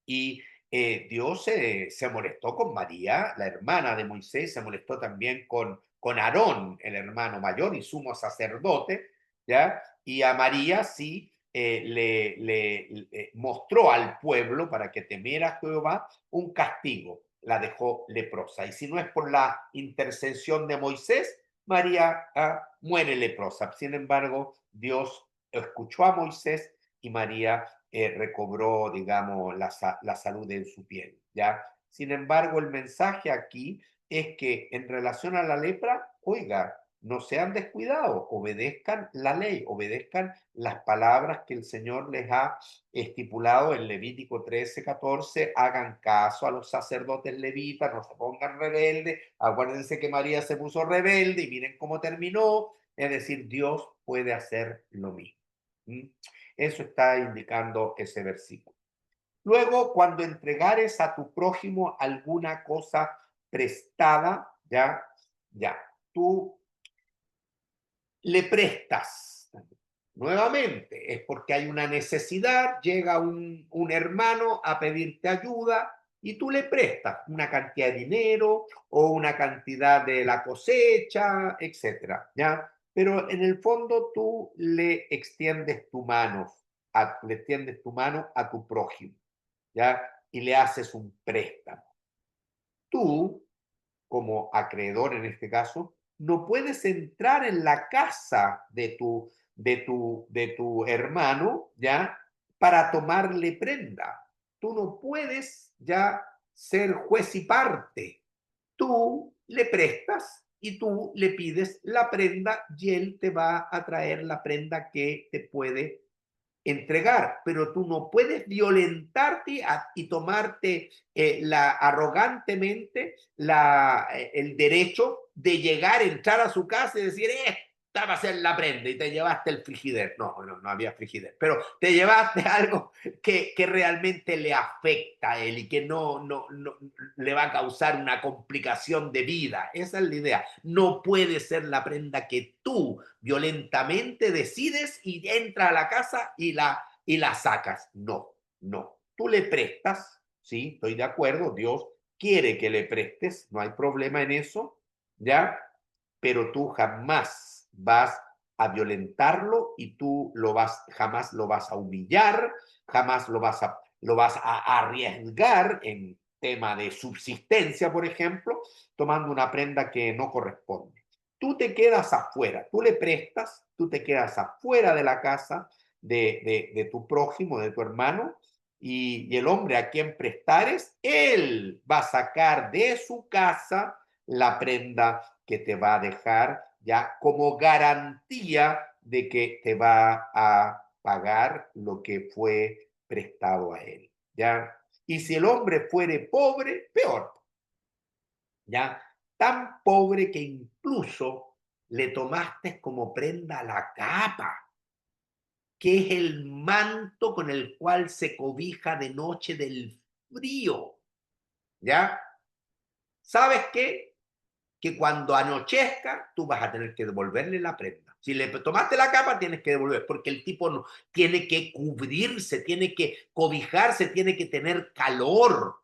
y Dios se molestó con María, la hermana de Moisés, se molestó también con Aarón, el hermano mayor y sumo sacerdote, ¿ya? Y a María sí le mostró al pueblo para que temiera a Jehová un castigo, la dejó leprosa. Y si no es por la intercesión de Moisés, María muere leprosa. Sin embargo, Dios escuchó a Moisés y María recobró, digamos, la salud en su piel, ¿ya? Sin embargo, el mensaje aquí es que en relación a la lepra, oiga, no sean descuidados, obedezcan la ley, obedezcan las palabras que el Señor les ha estipulado en Levítico 13, 14, hagan caso a los sacerdotes levitas, no se pongan rebeldes, acuérdense que María se puso rebelde y miren cómo terminó, es decir, Dios puede hacer lo mismo. ¿Mm? Eso está indicando ese versículo. Luego, cuando entregares a tu prójimo alguna cosa prestada, ya, tú le prestas. Nuevamente, es porque hay una necesidad, llega un hermano a pedirte ayuda y tú le prestas una cantidad de dinero o una cantidad de la cosecha, etcétera, ¿ya? Pero en el fondo tú le extiendes tu mano a tu prójimo, ¿ya? Y le haces un préstamo. Tú, como acreedor en este caso, no puedes entrar en la casa de tu hermano, ¿ya? para tomarle prenda. Tú no puedes ya ser juez y parte. Tú le prestas y tú le pides la prenda y él te va a traer la prenda que te puede entregar, pero tú no puedes violentarte y tomarte arrogantemente el derecho de llegar, entrar a su casa y decir, esta va a ser la prenda y te llevaste el frigider. No, no, no había frigider, pero te llevaste algo que realmente le afecta a él y que no le va a causar una complicación de vida. Esa es la idea. No puede ser la prenda que tú violentamente decides y entra a la casa y la sacas. No, no. Tú le prestas, sí, estoy de acuerdo, Dios quiere que le prestes, no hay problema en eso, ¿ya? Pero tú jamás vas a violentarlo y tú jamás lo vas a humillar, jamás lo vas a arriesgar en tema de subsistencia, por ejemplo, tomando una prenda que no corresponde. Tú te quedas afuera, tú le prestas, tú te quedas afuera de la casa de tu prójimo, de tu hermano, y el hombre a quien prestares, él va a sacar de su casa la prenda que te va a dejar ya como garantía de que te va a pagar lo que fue prestado a él, ¿ya? Y si el hombre fuere pobre, peor, ¿ya? Tan pobre que incluso le tomaste como prenda la capa, que es el manto con el cual se cobija de noche del frío, ¿ya? ¿Sabes qué? Que cuando anochezca, tú vas a tener que devolverle la prenda. Si le tomaste la capa, tienes que devolver, porque el tipo no, tiene que cubrirse, tiene que cobijarse, tiene que tener calor.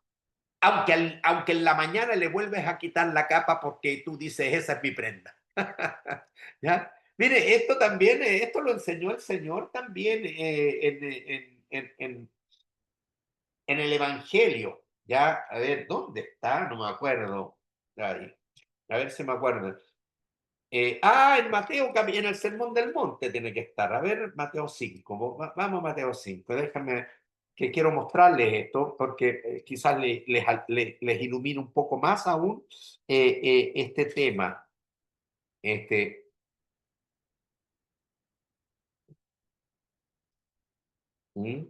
Aunque en la mañana le vuelves a quitar la capa porque tú dices, esa es mi prenda. ¿Ya? Mire, esto también, esto lo enseñó el Señor también en el Evangelio. ¿Ya? A ver, ¿dónde está? No me acuerdo. Ahí. A ver si me acuerdo. En Mateo, en el Sermón del Monte tiene que estar. A ver, Mateo 5. Vamos a Mateo 5. Déjame que quiero mostrarles esto porque quizás les ilumine un poco más aún este tema. Este, ¿Mm?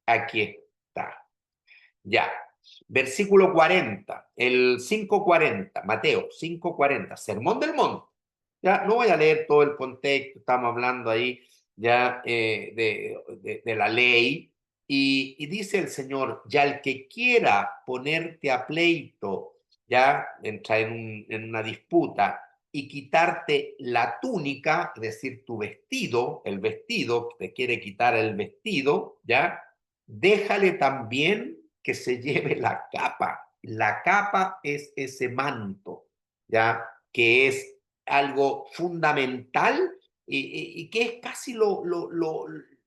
Aquí está. Ya. Versículo 40, el 5:40, Mateo 5:40, Sermón del Monte. Ya no voy a leer todo el contexto, estamos hablando ahí ya de la ley. Y dice el Señor, ya el que quiera ponerte a pleito, ya entra en una disputa y quitarte la túnica, es decir, tu vestido, el vestido, te quiere quitar el vestido, ya, déjale también que se lleve la capa. La capa es ese manto, ya, que es algo fundamental y que es casi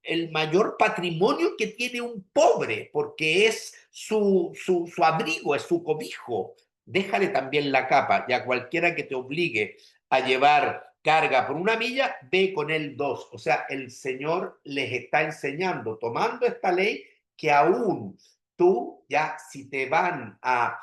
el mayor patrimonio que tiene un pobre, porque es su abrigo, es su cobijo. Déjale también la capa, ya cualquiera que te obligue a llevar carga por una milla, ve con él dos. O sea, el Señor les está enseñando, tomando esta ley, que aún tú, ya si te van a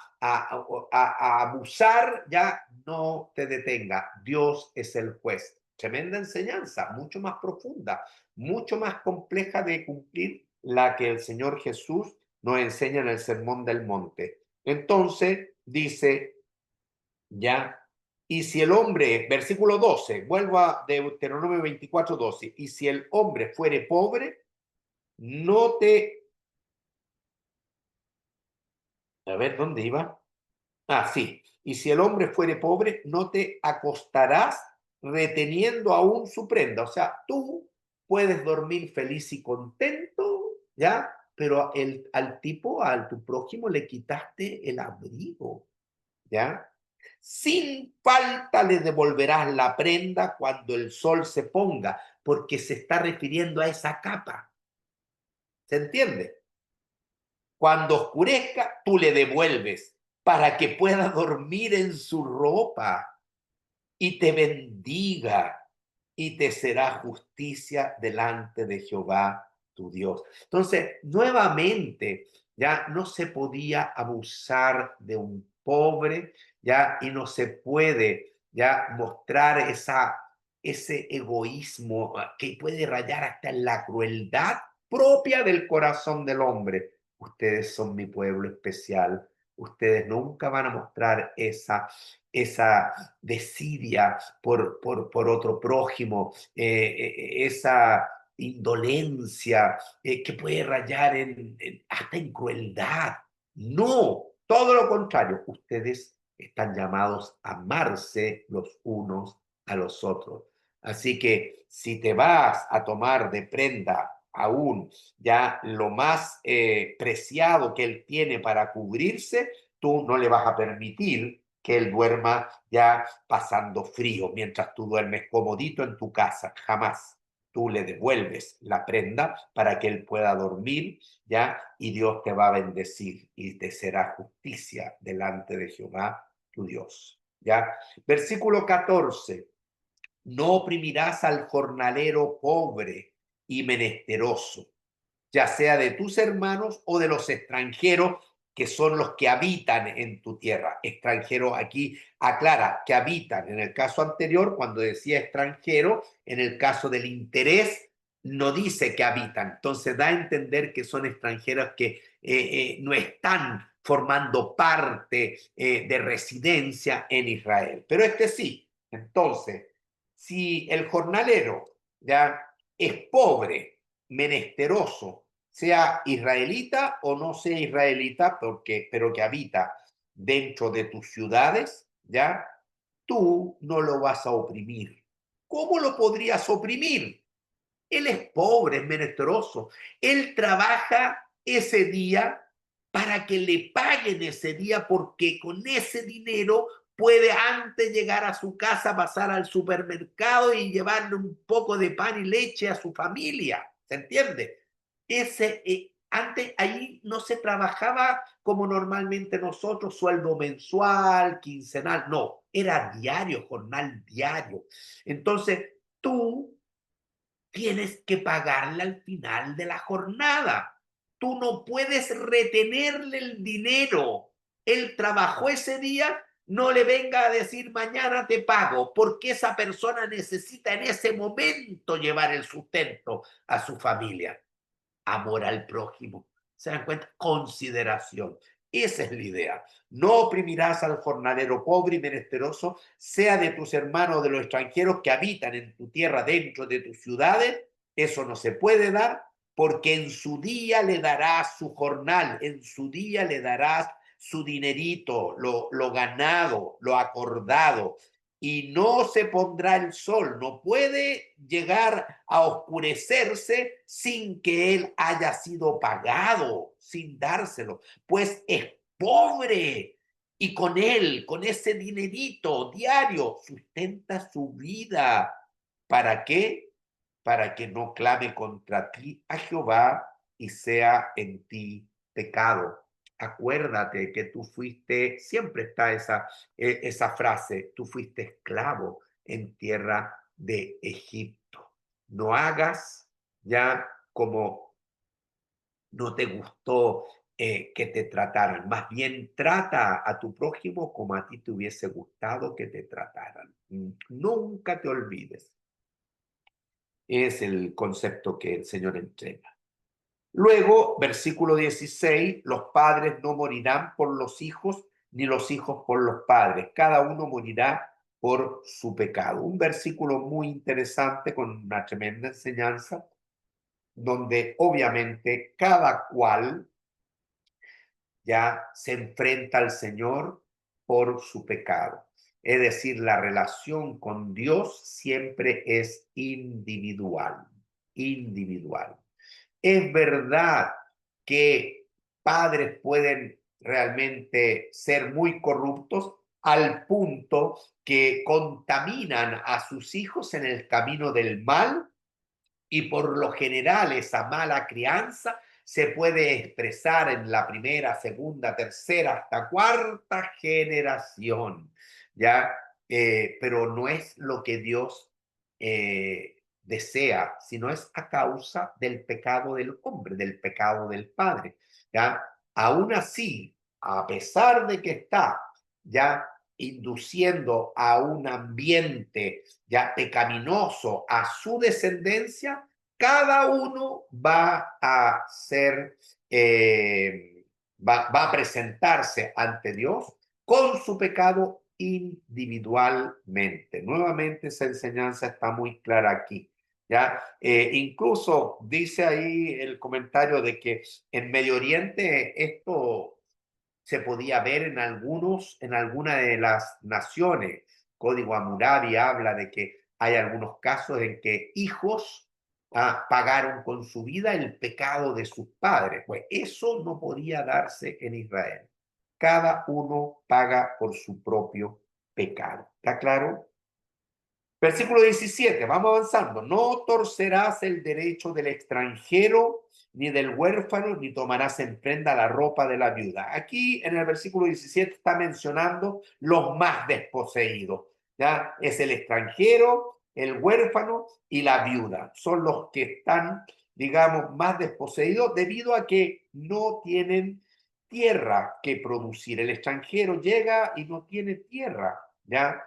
abusar, ya no te detenga. Dios es el juez. Tremenda enseñanza, mucho más profunda, mucho más compleja de cumplir la que el Señor Jesús nos enseña en el Sermón del Monte. Entonces, dice ya, y si el hombre, versículo 12, vuelvo a Deuteronomio 24:12, y si el hombre fuere pobre, no te, a ver, ¿dónde iba? Ah, sí. Y si el hombre fuere pobre, no te acostarás reteniendo aún su prenda. O sea, tú puedes dormir feliz y contento, ¿ya? Pero al tipo, al tu prójimo, le quitaste el abrigo, ¿ya? Sin falta le devolverás la prenda cuando el sol se ponga, porque se está refiriendo a esa capa. ¿Se entiende? Cuando oscurezca, tú le devuelves para que pueda dormir en su ropa. y te bendiga y te será justicia delante de Jehová tu Dios. Entonces, nuevamente, ya no se podía abusar de un pobre, ya, y no se puede ya mostrar ese egoísmo que puede rayar hasta en la crueldad propia del corazón del hombre. Ustedes son mi pueblo especial. Ustedes nunca van a mostrar esa desidia por otro prójimo, esa indolencia que puede rayar hasta en crueldad. No, todo lo contrario, ustedes están llamados a amarse los unos a los otros. Así que si te vas a tomar de prenda aún ya lo más preciado que él tiene para cubrirse, tú no le vas a permitir que él duerma ya pasando frío mientras tú duermes comodito en tu casa. Jamás. Tú le devuelves la prenda para que él pueda dormir, ya, y Dios te va a bendecir y te será justicia delante de Jehová tu Dios. Ya. Versículo 14. No oprimirás al jornalero pobre y menesteroso, ya sea de tus hermanos o de los extranjeros que son los que habitan en tu tierra. Extranjeros aquí aclara que habitan. En el caso anterior, cuando decía extranjero, en el caso del interés, no dice que habitan. Entonces da a entender que son extranjeros que no están formando parte de residencia en Israel. Pero este sí. Entonces, si el jornalero ya es pobre, menesteroso, sea israelita o no sea israelita, pero que habita dentro de tus ciudades, ¿ya? Tú no lo vas a oprimir. ¿Cómo lo podrías oprimir? Él es pobre, es menesteroso. Él trabaja ese día para que le paguen ese día porque con ese dinero puede antes llegar a su casa, pasar al supermercado y llevarle un poco de pan y leche a su familia. ¿Se entiende? Antes ahí no se trabajaba como normalmente nosotros, sueldo mensual, quincenal, no, era diario, jornal diario. Entonces, tú tienes que pagarle al final de la jornada. Tú no puedes retenerle el dinero. Él trabajó ese día, no le venga a decir mañana te pago, porque esa persona necesita en ese momento llevar el sustento a su familia. Amor al prójimo. ¿Se dan cuenta? Consideración. Esa es la idea. No oprimirás al jornalero pobre y menesteroso, sea de tus hermanos o de los extranjeros que habitan en tu tierra, dentro de tus ciudades. Eso no se puede dar, porque en su día le darás su jornal, en su día le darás su dinerito, lo ganado, lo acordado, y no se pondrá el sol, no puede llegar a oscurecerse sin que él haya sido pagado, sin dárselo, pues es pobre y con él, con ese dinerito diario, sustenta su vida. ¿Para qué? Para que no clame contra ti a Jehová y sea en ti pecado. Acuérdate que tú fuiste, siempre está esa frase, tú fuiste esclavo en tierra de Egipto. No hagas ya como no te gustó que te trataran, más bien trata a tu prójimo como a ti te hubiese gustado que te trataran. Nunca te olvides. Es el concepto que el Señor entrega. Luego, versículo 16, los padres no morirán por los hijos, ni los hijos por los padres. Cada uno morirá por su pecado. Un versículo muy interesante con una tremenda enseñanza, donde obviamente cada cual ya se enfrenta al Señor por su pecado. Es decir, la relación con Dios siempre es individual, individual. Es verdad que padres pueden realmente ser muy corruptos al punto que contaminan a sus hijos en el camino del mal y por lo general esa mala crianza se puede expresar en la primera, segunda, tercera, hasta cuarta generación, ¿ya? pero no es lo que Dios desea, sino es a causa del pecado del hombre, del pecado del padre. ¿Ya? Aún así, a pesar de que está ya induciendo a un ambiente ya pecaminoso a su descendencia, cada uno va a ser, va a presentarse ante Dios con su pecado individualmente. Nuevamente esa enseñanza está muy clara aquí. ¿Ya? Incluso dice ahí el comentario de que en Medio Oriente esto se podía ver en alguna de las naciones. Código Hammurabi habla de que hay algunos casos en que hijos pagaron con su vida el pecado de sus padres. Pues eso no podía darse en Israel. Cada uno paga por su propio pecado. ¿Está claro? Versículo 17, vamos avanzando. No torcerás el derecho del extranjero, ni del huérfano, ni tomarás en prenda la ropa de la viuda. Aquí en el versículo 17 está mencionando los más desposeídos. ¿Ya? Es el extranjero, el huérfano y la viuda. Son los que están, digamos, más desposeídos debido a que no tienen tierra que producir. El extranjero llega y no tiene tierra, ¿ya?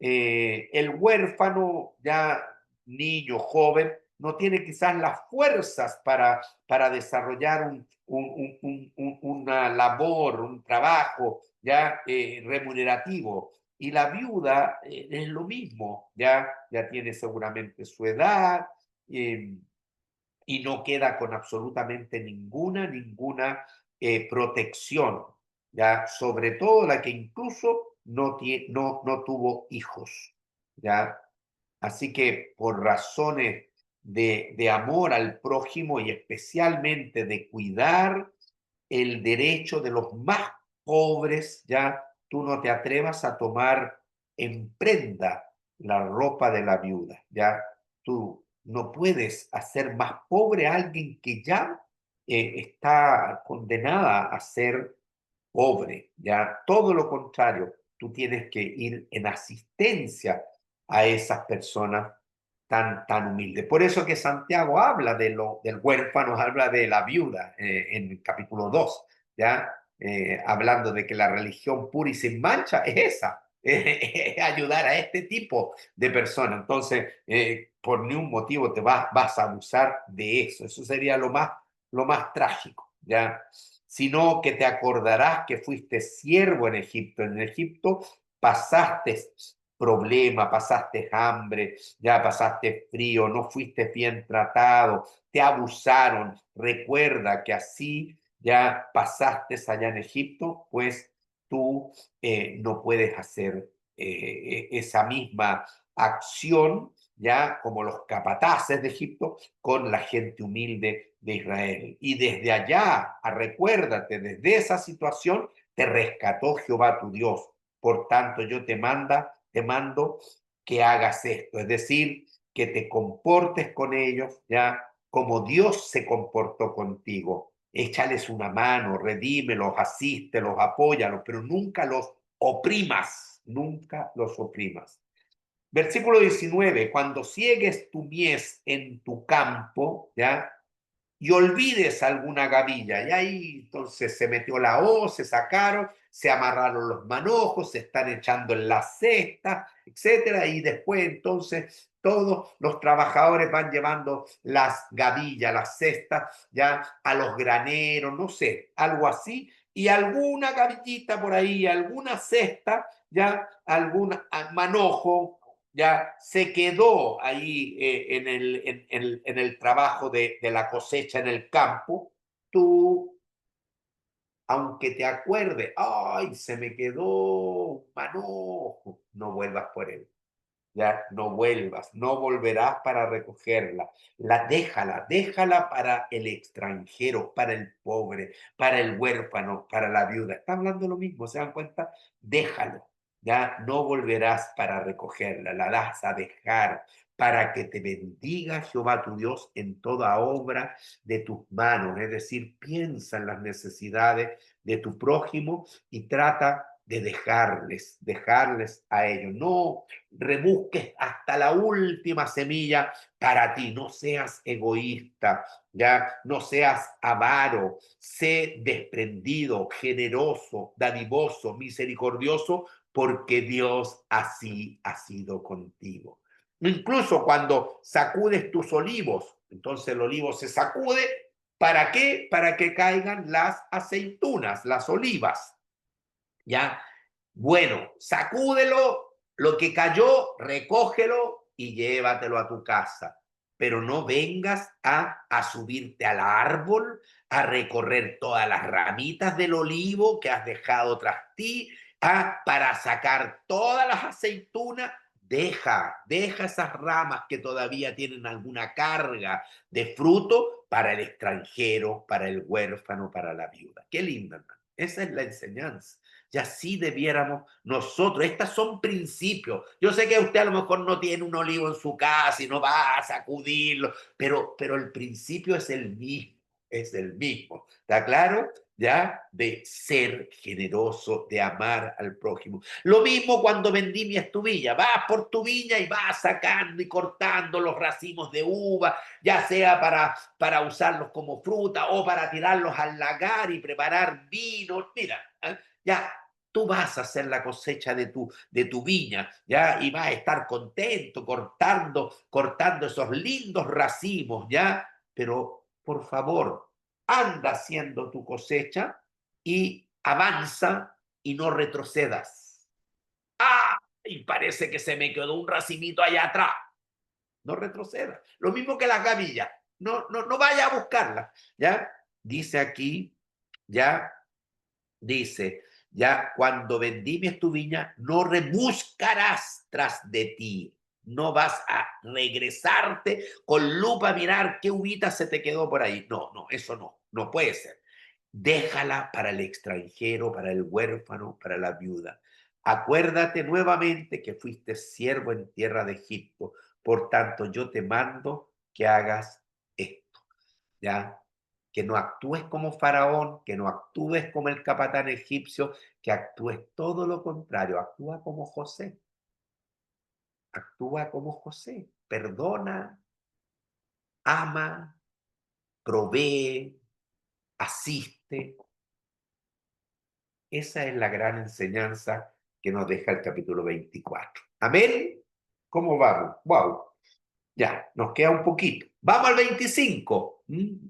El huérfano, ya niño, joven, no tiene quizás las fuerzas para desarrollar una labor, un trabajo ya remunerativo. Y la viuda es lo mismo, ya tiene seguramente su edad, eh, y no queda con absolutamente ninguna protección, ¿ya? Sobre todo la que incluso no tuvo hijos, ¿ya? Así que por razones de amor al prójimo y especialmente de cuidar el derecho de los más pobres, ya tú no te atrevas a tomar en prenda la ropa de la viuda, ya tú no puedes hacer más pobre a alguien que ya está condenada a ser pobre, ya todo lo contrario, tú tienes que ir en asistencia a esas personas tan humildes. Por eso que Santiago habla del huérfano, habla de la viuda en el capítulo 2, ¿ya? Hablando de que la religión pura y sin mancha es esa, ayudar a este tipo de personas. Entonces, por ningún motivo vas a abusar de eso. Eso sería lo más trágico, ¿ya? Sino que te acordarás que fuiste siervo en Egipto. En Egipto pasaste problema, pasaste hambre, ya pasaste frío, no fuiste bien tratado, te abusaron. Recuerda que así ya pasaste allá en Egipto, pues tú no puedes hacer esa misma acción, ya como los capataces de Egipto, con la gente humilde de Israel. Y desde allá, recuérdate, desde esa situación, te rescató Jehová tu Dios. Por tanto, yo te mando que hagas esto, es decir, que te comportes con ellos, ya como Dios se comportó contigo. Échales una mano, redímelos, asístelos, apóyalos, pero nunca los oprimas, nunca los oprimas. Versículo 19, cuando ciegues tu mies en tu campo, ¿ya? Y olvides alguna gavilla. Y ahí entonces se metió la hoz, se sacaron, se amarraron los manojos, se están echando en la cesta, etcétera. Y después entonces todos los trabajadores van llevando las gavillas, las cestas, ya a los graneros, no sé, algo así. Y alguna gavillita por ahí, alguna cesta, ya algún manojo ya se quedó ahí en el trabajo de la cosecha en el campo, tú, aunque te acuerdes, ay, se me quedó un manojo, no vuelvas por él. Ya no vuelvas, no volverás para recogerla. Déjala para el extranjero, para el pobre, para el huérfano, para la viuda. Está hablando lo mismo, ¿se dan cuenta? Déjalo, ya no volverás para recogerla, la das a dejar para que te bendiga Jehová tu Dios en toda obra de tus manos. Es decir, piensa en las necesidades de tu prójimo y trata de dejarles a ellos. No rebusques hasta la última semilla para ti. No seas egoísta, ya no seas avaro. Sé desprendido, generoso, dadivoso, misericordioso, porque Dios así ha sido contigo. Incluso cuando sacudes tus olivos, entonces el olivo se sacude. ¿Para qué? Para que caigan las aceitunas, las olivas. ¿Ya? Bueno, sacúdelo, lo que cayó, recógelo y llévatelo a tu casa. Pero no vengas a subirte al árbol, a recorrer todas las ramitas del olivo que has dejado tras ti, para sacar todas las aceitunas. Deja esas ramas que todavía tienen alguna carga de fruto para el extranjero, para el huérfano, para la viuda. Qué lindo, hermano. Esa es la enseñanza. Y así debiéramos nosotros. Estas son principios. Yo sé que usted a lo mejor no tiene un olivo en su casa y no va a sacudirlo, pero el principio es el mismo. Es el mismo. ¿Está claro? ¿Ya? De ser generoso, de amar al prójimo. Lo mismo cuando vendí mi estuvilla. Vas por tu viña y vas sacando y cortando los racimos de uva, ya sea para usarlos como fruta o para tirarlos al lagar y preparar vino. Mira, ya tú vas a hacer la cosecha de tu viña, ¿ya? Y vas a estar contento cortando esos lindos racimos, ¿ya? Pero, por favor, anda haciendo tu cosecha y avanza y no retrocedas. ¡Ah! Y parece que se me quedó un racimito allá atrás. No retroceda. Lo mismo que las gavillas. No vaya a buscarlas, ¿ya? Dice aquí, ya dice, ya cuando vendimias tu viña, no rebuscarás tras de ti. No vas a regresarte con lupa a mirar qué uvita se te quedó por ahí. No, eso no puede ser. Déjala para el extranjero, para el huérfano, para la viuda. Acuérdate nuevamente que fuiste siervo en tierra de Egipto. Por tanto, yo te mando que hagas esto, ¿ya? Que no actúes como Faraón, que no actúes como el capitán egipcio, que actúes todo lo contrario, actúa como José, perdona, ama, provee, asiste. Esa es la gran enseñanza que nos deja el capítulo 24. Amén. ¿Cómo vamos? Wow. Ya, nos queda un poquito. Vamos al 25.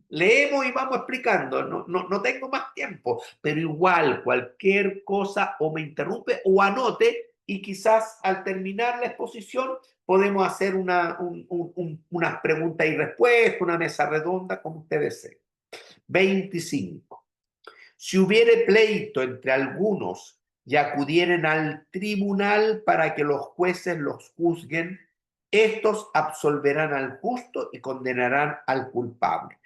Leemos y vamos explicando. No tengo más tiempo, pero igual cualquier cosa o me interrumpe o anote y quizás al terminar la exposición podemos hacer unas preguntas y respuestas, una mesa redonda, como usted desee. 25. Si hubiere pleito entre algunos y acudieren al tribunal para que los jueces los juzguen, estos absolverán al justo y condenarán al culpable.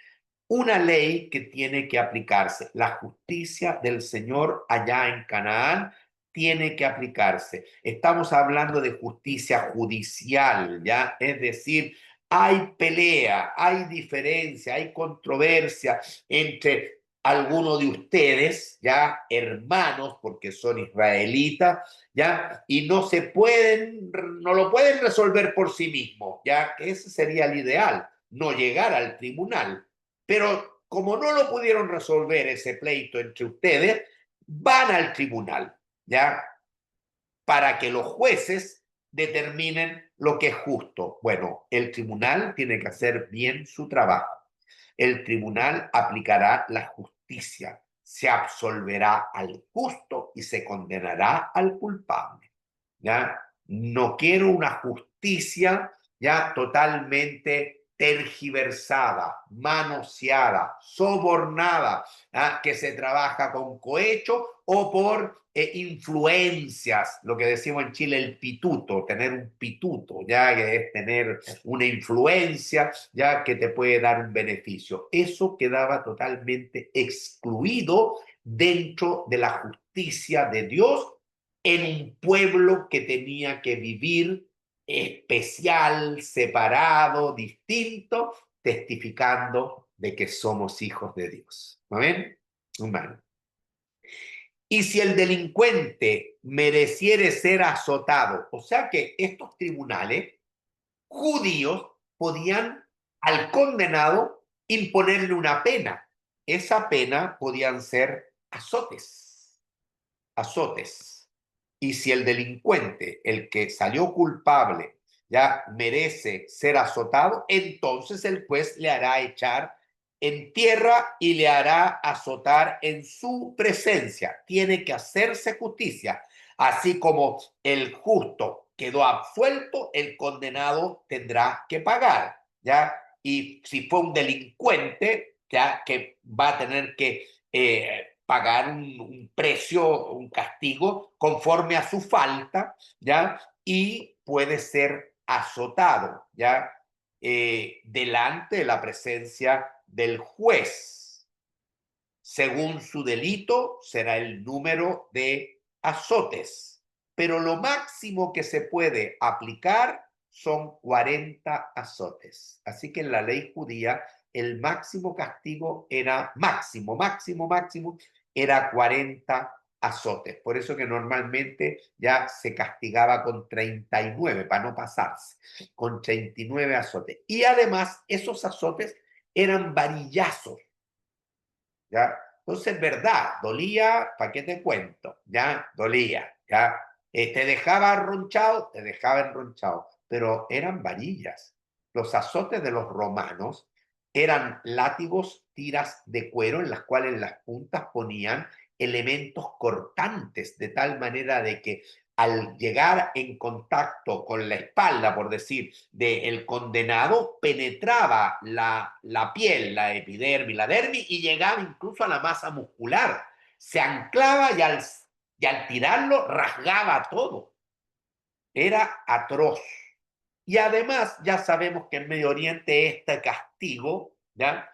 Una ley que tiene que aplicarse. La justicia del Señor allá en Canaán tiene que aplicarse. Estamos hablando de justicia judicial, ¿ya? Es decir, hay pelea, hay diferencia, hay controversia entre algunos de ustedes, ya hermanos, porque son israelitas, ya, y no lo pueden resolver por sí mismos, ya, que ese sería el ideal, no llegar al tribunal. Pero como no lo pudieron resolver ese pleito entre ustedes, van al tribunal, ¿ya? Para que los jueces determinen lo que es justo. Bueno, el tribunal tiene que hacer bien su trabajo. El tribunal aplicará la justicia, se absolverá al justo y se condenará al culpable. ¿Ya? No quiero una justicia ya totalmente tergiversada, manoseada, sobornada, ¿ah? Que se trabaja con cohecho o por influencias, lo que decimos en Chile, el pituto, tener un pituto, ya que es tener una influencia, ya que te puede dar un beneficio. Eso quedaba totalmente excluido dentro de la justicia de Dios en un pueblo que tenía que vivir especial, separado, distinto, testificando de que somos hijos de Dios. ¿Amén? Amén. y si el delincuente mereciere ser azotado. O sea que estos tribunales judíos podían al condenado imponerle una pena. Esa pena podían ser azotes, azotes. Y si el delincuente, el que salió culpable, ya merece ser azotado, entonces el juez le hará echar en tierra y le hará azotar en su presencia. Tiene que hacerse justicia. Así como el justo quedó absuelto, el condenado tendrá que pagar, ¿ya? Y si fue un delincuente, ya que va a tener que pagar un precio, un castigo conforme a su falta, ¿ya? Y puede ser azotado, ¿ya? Delante de la presencia del juez. Según su delito será el número de azotes, pero lo máximo que se puede aplicar son 40 azotes. Así que en la ley judía el máximo castigo era máximo, era 40 azotes. Por eso que normalmente ya se castigaba con 39 para no pasarse, con 39 azotes. Y además esos azotes eran varillazos, ¿ya? Entonces, verdad, dolía, ¿para qué te cuento? ¿Ya? Dolía, ¿ya? Te dejaba arronchado, te dejaba enronchado, pero eran varillas. Los azotes de los romanos eran látigos, tiras de cuero en las cuales las puntas ponían elementos cortantes, de tal manera de que al llegar en contacto con la espalda, por decir, del condenado, penetraba la piel, la epidermis, la dermis, y llegaba incluso a la masa muscular. Se anclaba y al tirarlo rasgaba todo. Era atroz. Y además ya sabemos que en Medio Oriente este castigo, ¿ya?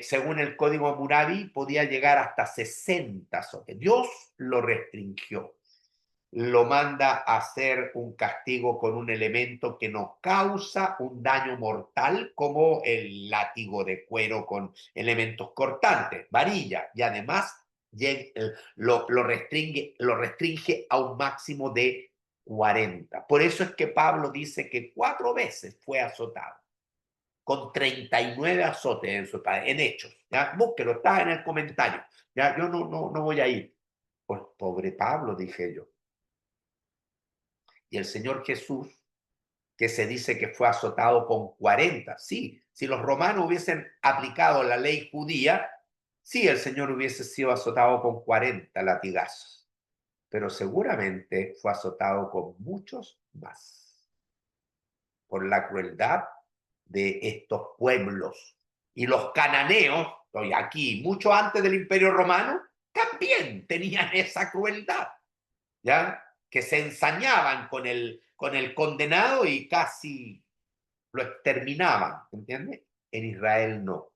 Según el código Hammurabi, podía llegar hasta 60 azotes. Dios lo restringió, lo manda a hacer un castigo con un elemento que nos causa un daño mortal, como el látigo de cuero con elementos cortantes, varilla, y además lo restringe a un máximo de 40. Por eso es que Pablo dice que 4 veces fue azotado, con 39 azotes en Hechos. ¿Ya? Búsquelo, está en el comentario. ¿Ya? Yo no voy a ir. Pues pobre Pablo, dije yo. Y el Señor Jesús, que se dice que fue azotado con 40. Sí, si los romanos hubiesen aplicado la ley judía, sí, el Señor hubiese sido azotado con 40 latigazos, pero seguramente fue azotado con muchos más por la crueldad de estos pueblos. Y los cananeos, estoy aquí, mucho antes del Imperio Romano, también tenían esa crueldad, ¿ya? Que se ensañaban con el condenado y casi lo exterminaban, ¿entiendes? En Israel no.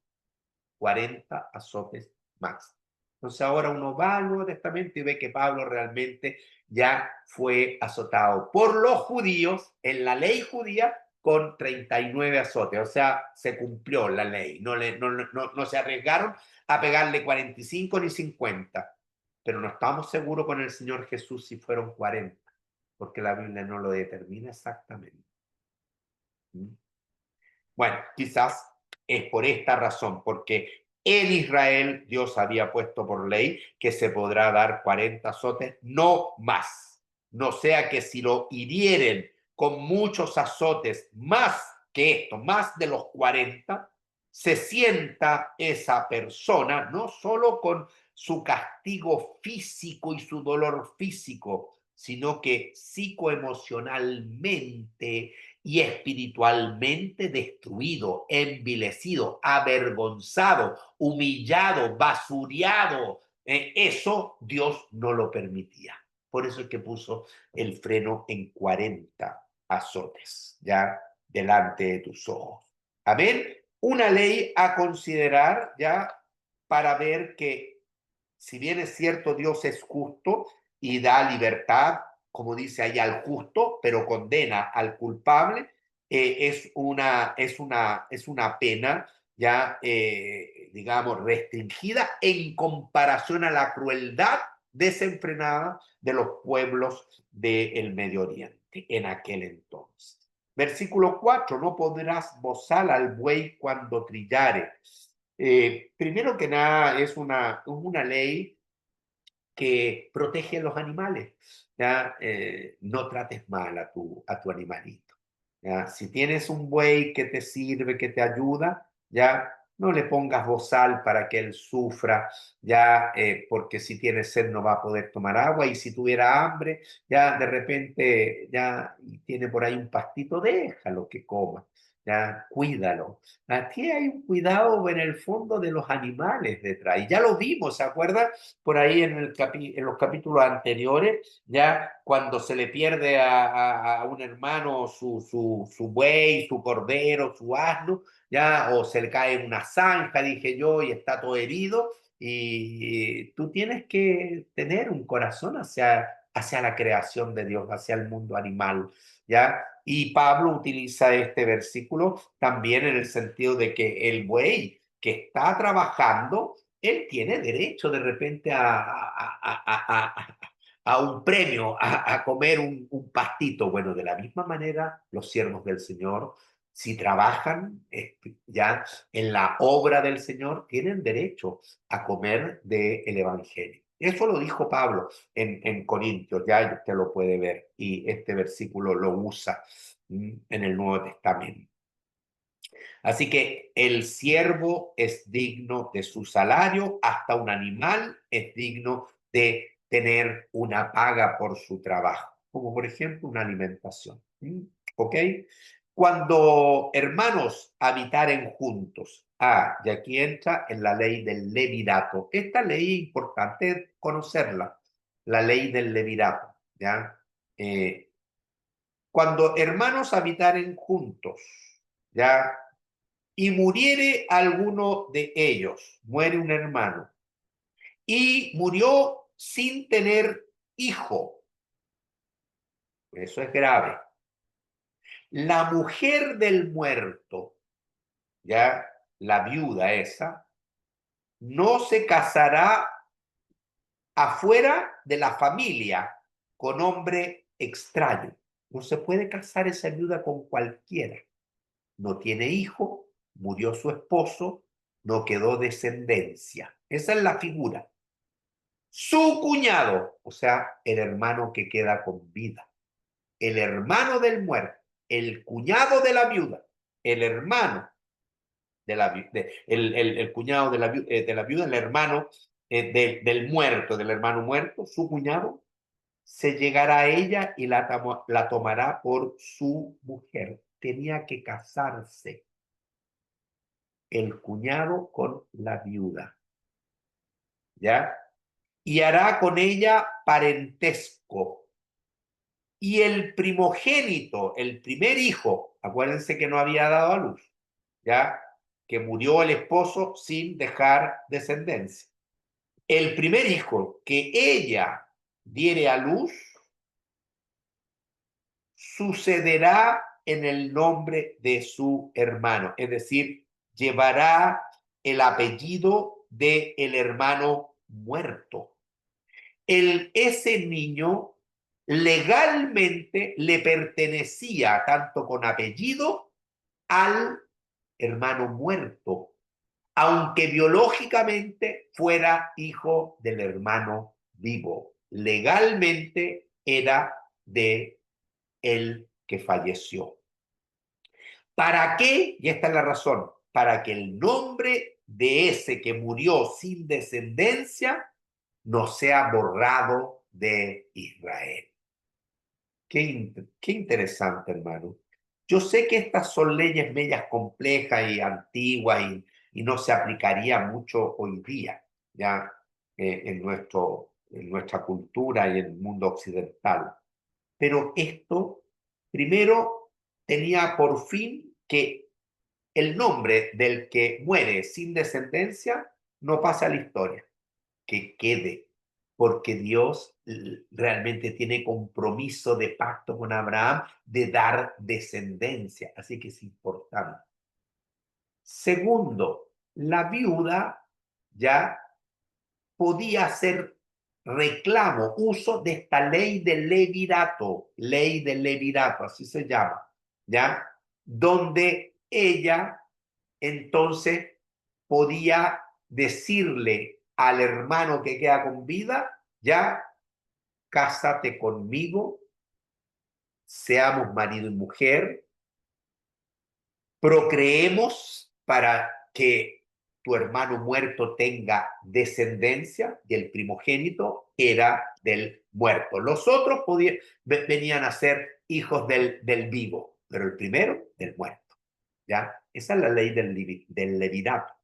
40 azotes más. Entonces ahora uno va al Nuevo Testamento y ve que Pablo realmente ya fue azotado por los judíos en la ley judía con 39 azotes. O sea, se cumplió la ley. No se arriesgaron a pegarle 45 ni 50. Pero no estamos seguros con el Señor Jesús si fueron 40, porque la Biblia no lo determina exactamente. ¿Mm? Bueno, quizás es por esta razón, porque en Israel Dios había puesto por ley que se podrá dar 40 azotes, no más. No sea que si lo hirieren con muchos azotes, más que esto, más de los 40, se sienta esa persona no solo con su castigo físico y su dolor físico, sino que psicoemocionalmente y espiritualmente destruido, envilecido, avergonzado, humillado, basureado. Eso Dios no lo permitía. Por eso es que puso el freno en 40 azotes, ya delante de tus ojos. Amén. Una ley a considerar ya para ver que, si bien es cierto, Dios es justo y da libertad, como dice ahí, al justo, pero condena al culpable, es una pena ya, digamos, restringida en comparación a la crueldad desenfrenada de los pueblos del Medio Oriente en aquel entonces. Versículo 4, no podrás bozar al buey cuando trillare. Primero que nada, es una ley que protege a los animales. ¿Ya? No trates mal a tu animalito. ¿Ya? Si tienes un buey que te sirve, que te ayuda, ya no le pongas bozal para que él sufra, ya porque si tiene sed no va a poder tomar agua y si tuviera hambre, ya de repente ya tiene por ahí un pastito, déjalo que coma, ya cuídalo. Aquí hay un cuidado en el fondo de los animales detrás y ya lo vimos, ¿se acuerda? Por ahí en los capítulos anteriores, ya cuando se le pierde a un hermano su buey, su cordero, su asno, ya, o se le cae en una zanja, dije yo, y está todo herido, y tú tienes que tener un corazón hacia la creación de Dios, hacia el mundo animal, ¿ya? Y Pablo utiliza este versículo también en el sentido de que el buey que está trabajando, él tiene derecho de repente a un premio, a comer un pastito. Bueno, de la misma manera, los siervos del Señor, si trabajan ya en la obra del Señor, tienen derecho a comer del Evangelio. Eso lo dijo Pablo en Corintios, ya usted lo puede ver, y este versículo lo usa en el Nuevo Testamento. Así que el siervo es digno de su salario, hasta un animal es digno de tener una paga por su trabajo, como por ejemplo una alimentación. ¿Ok? Cuando hermanos habitaren juntos, y aquí entra en la ley del levirato. Esta ley es importante conocerla, la ley del levirato, ¿ya? Cuando hermanos habitaren juntos, ¿ya? Y muriere alguno de ellos, muere un hermano, y murió sin tener hijo, eso es grave. La mujer del muerto, ya la viuda esa, no se casará afuera de la familia con hombre extraño. No se puede casar esa viuda con cualquiera. No tiene hijo, murió su esposo, no quedó descendencia. Esa es la figura. Su cuñado, o sea, el hermano que queda con vida, el hermano del muerto, el cuñado de la viuda, el hermano de la el cuñado de la viuda, el hermano del muerto, del hermano muerto, su cuñado, se llegará a ella y la tomará por su mujer. Tenía que casarse el cuñado con la viuda, ¿ya? Y hará con ella parentesco. Y el primogénito, el primer hijo, acuérdense que no había dado a luz, ¿ya? Que murió el esposo sin dejar descendencia. El primer hijo que ella diere a luz sucederá en el nombre de su hermano, es decir, llevará el apellido del hermano muerto. Ese niño legalmente le pertenecía tanto con apellido al hermano muerto, aunque biológicamente fuera hijo del hermano vivo. Legalmente era de el que falleció. ¿Para qué? Y esta es la razón. Para que el nombre de ese que murió sin descendencia no sea borrado de Israel. Qué interesante, hermano. Yo sé que estas son leyes medias complejas y antiguas y no se aplicaría mucho hoy día, ya en nuestra cultura y en el mundo occidental. Pero esto, primero, tenía por fin que el nombre del que muere sin descendencia no pase a la historia, que quede, porque Dios realmente tiene compromiso de pacto con Abraham de dar descendencia, así que es importante. Segundo, la viuda ya podía ser reclamo, uso de esta ley del levirato, así se llama, ¿ya? Donde ella entonces podía decirle al hermano que queda con vida, ya, cásate conmigo, seamos marido y mujer, procreemos para que tu hermano muerto tenga descendencia, y el primogénito era del muerto. Los otros venían a ser hijos del vivo, pero el primero del muerto. ¿Ya? Esa es la ley del levirato.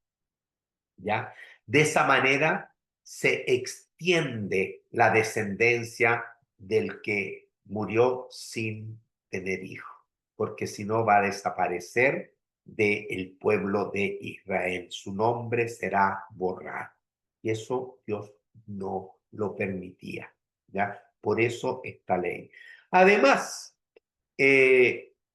¿Ya? De esa manera se extiende la descendencia del que murió sin tener hijo, porque si no va a desaparecer del pueblo de Israel. Su nombre será borrado. Y eso Dios no lo permitía. ¿Ya? Por eso esta ley. Además,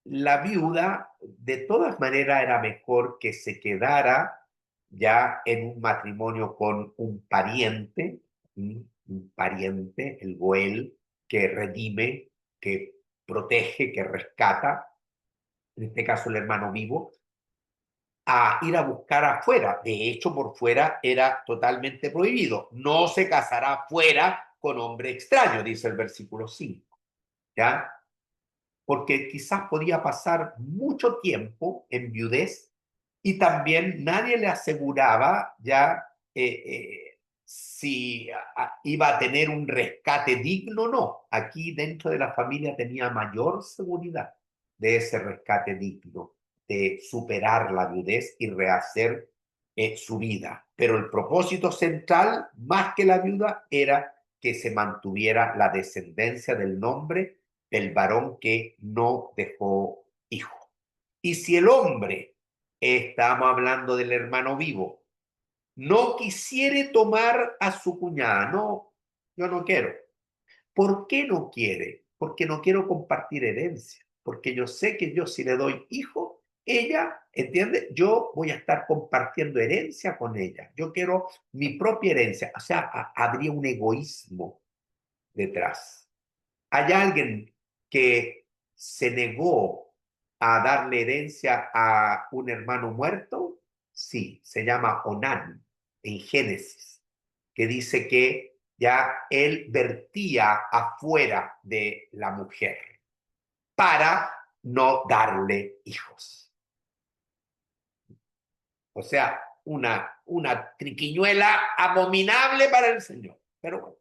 la viuda de todas maneras era mejor que se quedara ya en un matrimonio con un pariente, el Goel, que redime, que protege, que rescata, en este caso el hermano vivo, a ir a buscar afuera. De hecho, por fuera era totalmente prohibido. No se casará fuera con hombre extraño, dice el versículo 5. ¿Ya? Porque quizás podía pasar mucho tiempo en viudez y también nadie le aseguraba ya si iba a tener un rescate digno o no. Aquí dentro de la familia tenía mayor seguridad de ese rescate digno, de superar la viudez y rehacer su vida. Pero el propósito central, más que la viuda, era que se mantuviera la descendencia del nombre del varón que no dejó hijo. Y si el hombre, estamos hablando del hermano vivo, no quisiere tomar a su cuñada, no, yo no quiero. ¿Por qué no quiere? Porque no quiero compartir herencia, porque yo sé que yo si le doy hijo, ella, ¿entiende? Yo voy a estar compartiendo herencia con ella. Yo quiero mi propia herencia. O sea, habría un egoísmo detrás. Hay alguien que se negó a darle herencia a un hermano muerto, sí, se llama Onán en Génesis, que dice que ya él vertía afuera de la mujer para no darle hijos. O sea, una triquiñuela abominable para el Señor. Pero bueno,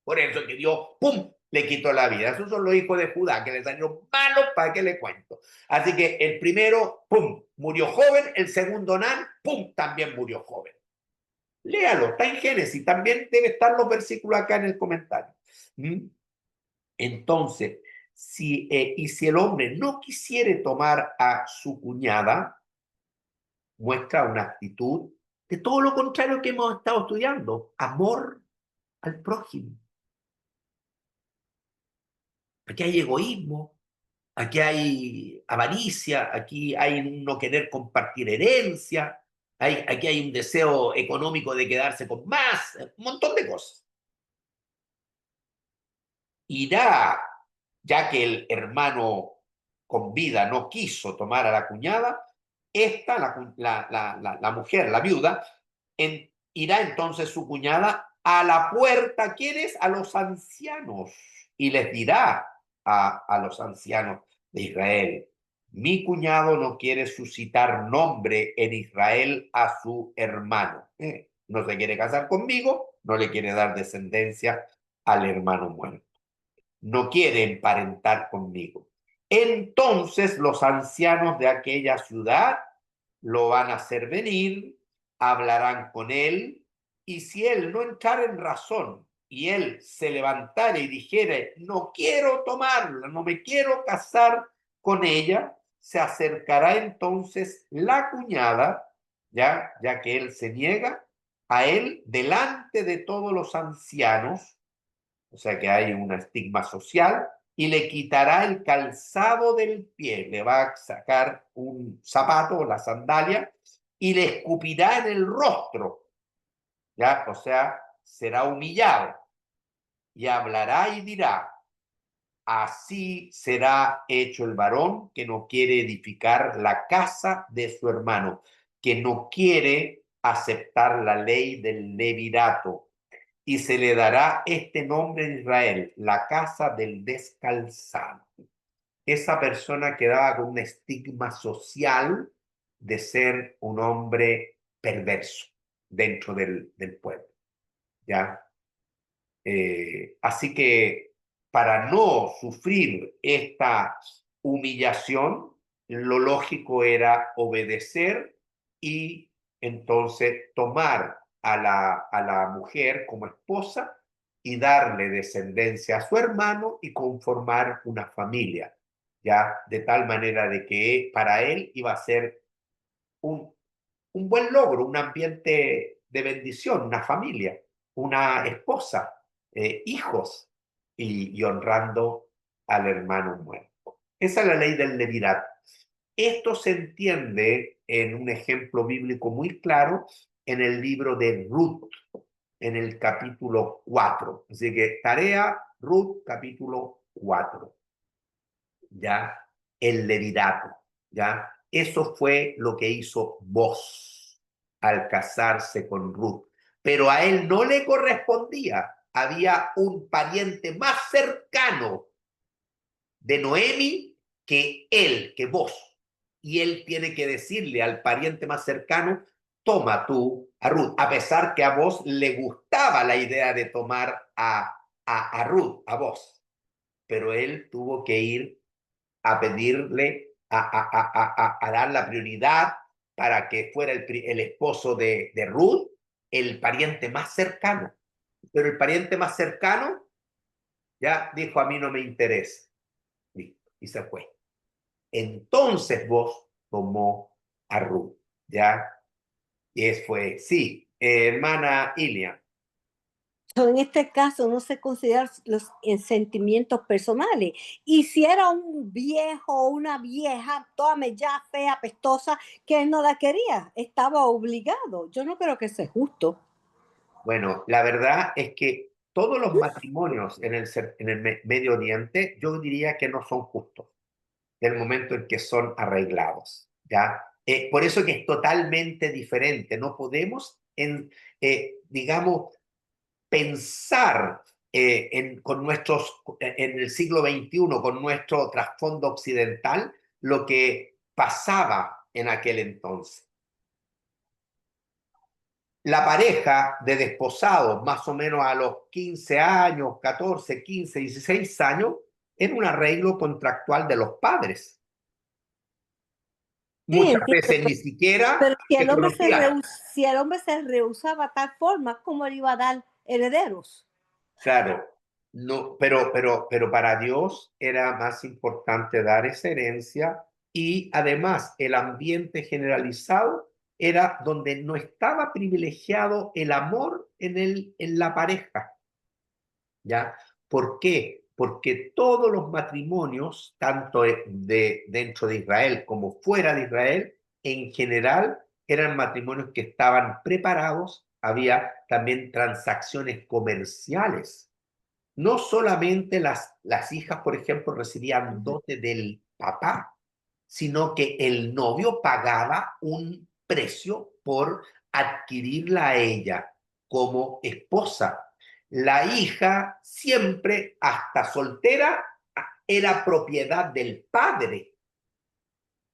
por eso es que Dios, ¡pum!, le quitó la vida. Esos son los hijos de Judá, que le salieron malos, ¿para qué le cuento? Así que el primero, ¡pum!, murió joven. El segundo, Nan, ¡pum!, también murió joven. Léalo, está en Génesis. También debe estar los versículos acá en el comentario. ¿Mm? Entonces, si el hombre no quisiere tomar a su cuñada, muestra una actitud de todo lo contrario que hemos estado estudiando: amor al prójimo. Aquí hay egoísmo, aquí hay avaricia, aquí hay no querer compartir herencia, aquí hay un deseo económico de quedarse con más, un montón de cosas. Irá, ya que el hermano con vida no quiso tomar a la cuñada, esta, la mujer, la viuda, irá entonces su cuñada a la puerta. ¿Quiénes? A los ancianos. Y les dirá a los ancianos de Israel: mi cuñado no quiere suscitar nombre en Israel a su hermano. No se quiere casar conmigo, no le quiere dar descendencia al hermano muerto. No quiere emparentar conmigo. Entonces los ancianos de aquella ciudad lo van a hacer venir, hablarán con él, y si él no entrara en razón y él se levantara y dijera: no quiero tomarla, no me quiero casar con ella, se acercará entonces la cuñada, ya que él se niega, a él delante de todos los ancianos. O sea que hay un estigma social, y le quitará el calzado del pie, le va a sacar un zapato o la sandalia y le escupirá en el rostro, ¿ya? O sea, será humillado. y hablará y dirá, así será hecho el varón que no quiere edificar la casa de su hermano, que no quiere aceptar la ley del levirato. Y se le dará este nombre en Israel, la casa del descalzado. Esa persona quedaba con un estigma social de ser un hombre perverso dentro del pueblo, ¿ya? Así que para no sufrir esta humillación, lo lógico era obedecer y entonces tomar a la mujer como esposa y darle descendencia a su hermano y conformar una familia, ya de tal manera de que para él iba a ser un, un buen logro, un ambiente de bendición, una familia, una esposa, hijos y honrando al hermano muerto. Esa es la ley del levirato. Esto se entiende en un ejemplo bíblico muy claro en el libro de Ruth, en el capítulo 4. Así que tarea Ruth, capítulo 4. ¿Ya? El levirato, ¿ya? Eso fue lo que hizo Boz al casarse con Ruth. Pero a él no le correspondía. Había un pariente más cercano de Noemi que él, que Boz. Y él tiene que decirle al pariente más cercano, toma tú a Ruth, a pesar que a Boz le gustaba la idea de tomar a Ruth, a Boz. Pero él tuvo que ir a pedirle, a dar la prioridad para que fuera el esposo de Ruth, el pariente más cercano. Pero el pariente más cercano ya dijo, a mí no me interesa. Y se fue. Entonces vos tomó a Ruth, ¿ya? Y fue, sí, hermana Ilia. En este caso no se consideran los sentimientos personales. Y si era un viejo o una vieja, toda ya fea, pestosa, que él no la quería, estaba obligado. Yo no creo que sea justo. Bueno, la verdad es que todos los matrimonios en el Medio Oriente, yo diría que no son justos del momento en que son arreglados, ¿ya? Por eso que es totalmente diferente. No podemos, digamos, pensar en el siglo XXI, con nuestro trasfondo occidental, lo que pasaba en aquel entonces. La pareja de desposados, más o menos a los 15 años, 14, 15, 16 años, era un arreglo contractual de los padres. Sí, Muchas entiendo, veces ni siquiera pero si se el hombre conocían. si el hombre se rehusaba a tal forma, ¿cómo le iba a dar herederos? Claro, no, pero para Dios era más importante dar esa herencia y además el ambiente generalizado era donde no estaba privilegiado el amor en la pareja, ¿ya? ¿Por qué? Porque todos los matrimonios, tanto dentro de Israel como fuera de Israel, en general eran matrimonios que estaban preparados, había también transacciones comerciales. No solamente las hijas, por ejemplo, recibían dote del papá, sino que el novio pagaba un precio por adquirirla a ella como esposa. La hija siempre, hasta soltera, era propiedad del padre.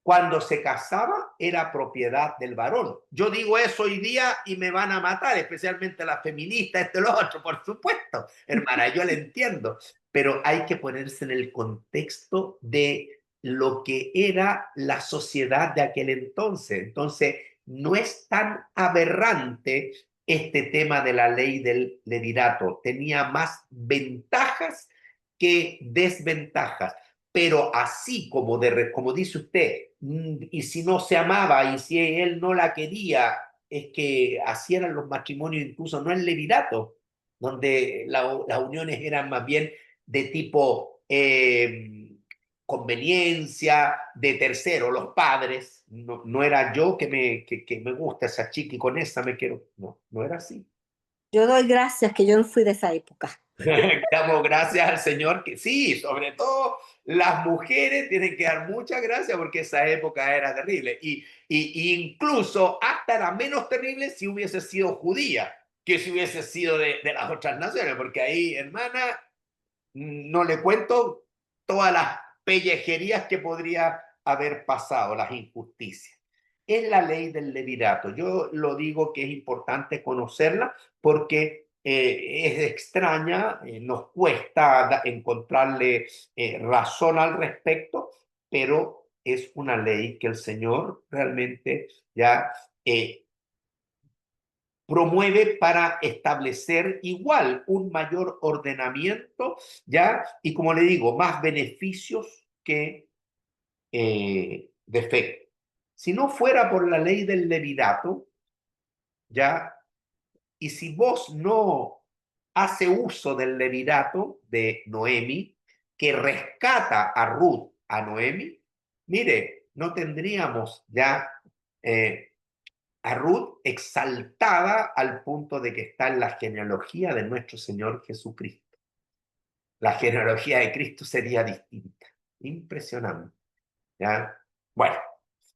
Cuando se casaba era propiedad del varón. Yo digo eso hoy día y me van a matar, especialmente las feministas, lo otro, por supuesto, hermana, yo le entiendo, pero hay que ponerse en el contexto de lo que era la sociedad de aquel entonces. Entonces, no es tan aberrante este tema de la ley del levirato. Tenía más ventajas que desventajas, pero así como dice usted, y si no se amaba y si él no la quería, es que así eran los matrimonios, incluso no el levirato, donde las uniones eran más bien de tipo conveniencia, de tercero, los padres. No, no era yo que me gusta esa chica y con esa me quiero. No, no era así. Yo doy gracias que yo no fui de esa época. Damos gracias al Señor que sí, sobre todo las mujeres tienen que dar muchas gracias porque esa época era terrible. Y incluso hasta era menos terrible si hubiese sido judía que si hubiese sido de las otras naciones, porque ahí, hermana, no le cuento todas las pellejerías que podría haber pasado, las injusticias. Es la ley del levirato. Yo lo digo que es importante conocerla porque es extraña, nos cuesta encontrarle razón al respecto, pero es una ley que el Señor realmente ya promueve para establecer igual un mayor ordenamiento, ¿ya? Y como le digo, más beneficios que defectos. Si no fuera por la ley del levirato, ¿ya? Y si vos no hace uso del levirato de Noemi, que rescata a Ruth a Noemi, mire, no tendríamos ya a Ruth exaltada al punto de que está en la genealogía de nuestro Señor Jesucristo. La genealogía de Cristo sería distinta. Impresionante. ¿Ya? Bueno,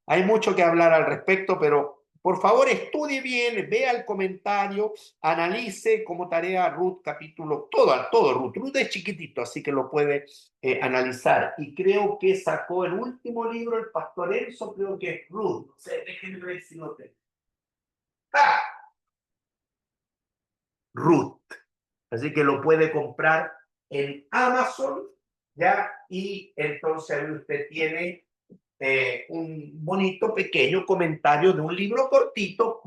hay mucho que hablar al respecto, pero por favor estudie bien, vea el comentario, analice como tarea Ruth capítulo, todo Ruth. Ruth es chiquitito, así que lo puede analizar. Y creo que sacó el último libro, el pastor Enzo, creo que es Ruth. No sé, déjenme ver si lo tengo. ¡Ah! Ruth. Así que lo puede comprar en Amazon, ¿ya? Y entonces ahí usted tiene un bonito pequeño comentario de un libro cortito,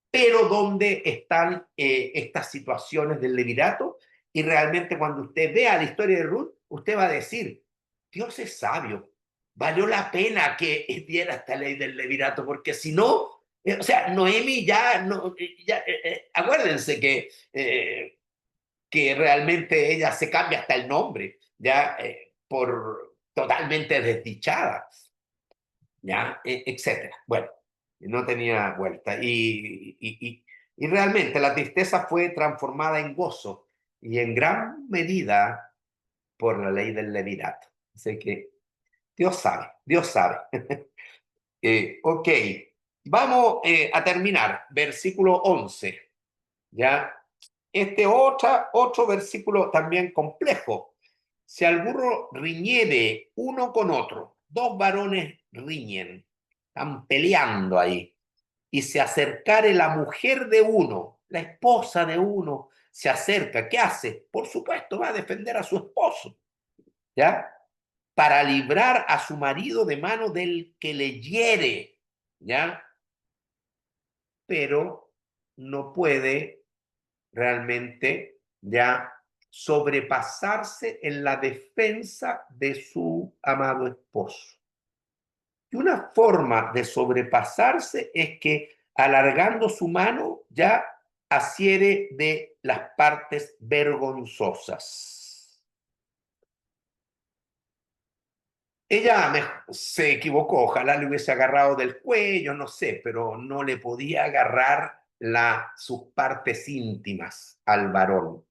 pero donde están estas situaciones del levirato. Y realmente cuando usted vea la historia de Ruth, usted va a decir, Dios es sabio, valió la pena que diera esta ley del levirato, porque si no, o sea, Noemi ya, no, ya acuérdense que realmente ella se cambia hasta el nombre, ya por totalmente desdichada, ya, etcétera. Bueno, no tenía vuelta. Y realmente la tristeza fue transformada en gozo y en gran medida por la ley del levirato. Así que Dios sabe, Dios sabe. Ok, vamos a terminar. Versículo 11. ¿Ya? Otro versículo también complejo. Si alguno riñere uno con otro, dos varones riñen, están peleando ahí, y se acercare la mujer de uno, la esposa de uno, se acerca, ¿qué hace? Por supuesto, va a defender a su esposo, ¿ya? Para librar a su marido de mano del que le hiere, ¿ya? Pero no puede realmente ya sobrepasarse en la defensa de su amado esposo. Y una forma de sobrepasarse es que alargando su mano ya asiere de las partes vergonzosas. Ella se equivocó, ojalá le hubiese agarrado del cuello, no sé, pero no le podía agarrar sus partes íntimas al varón.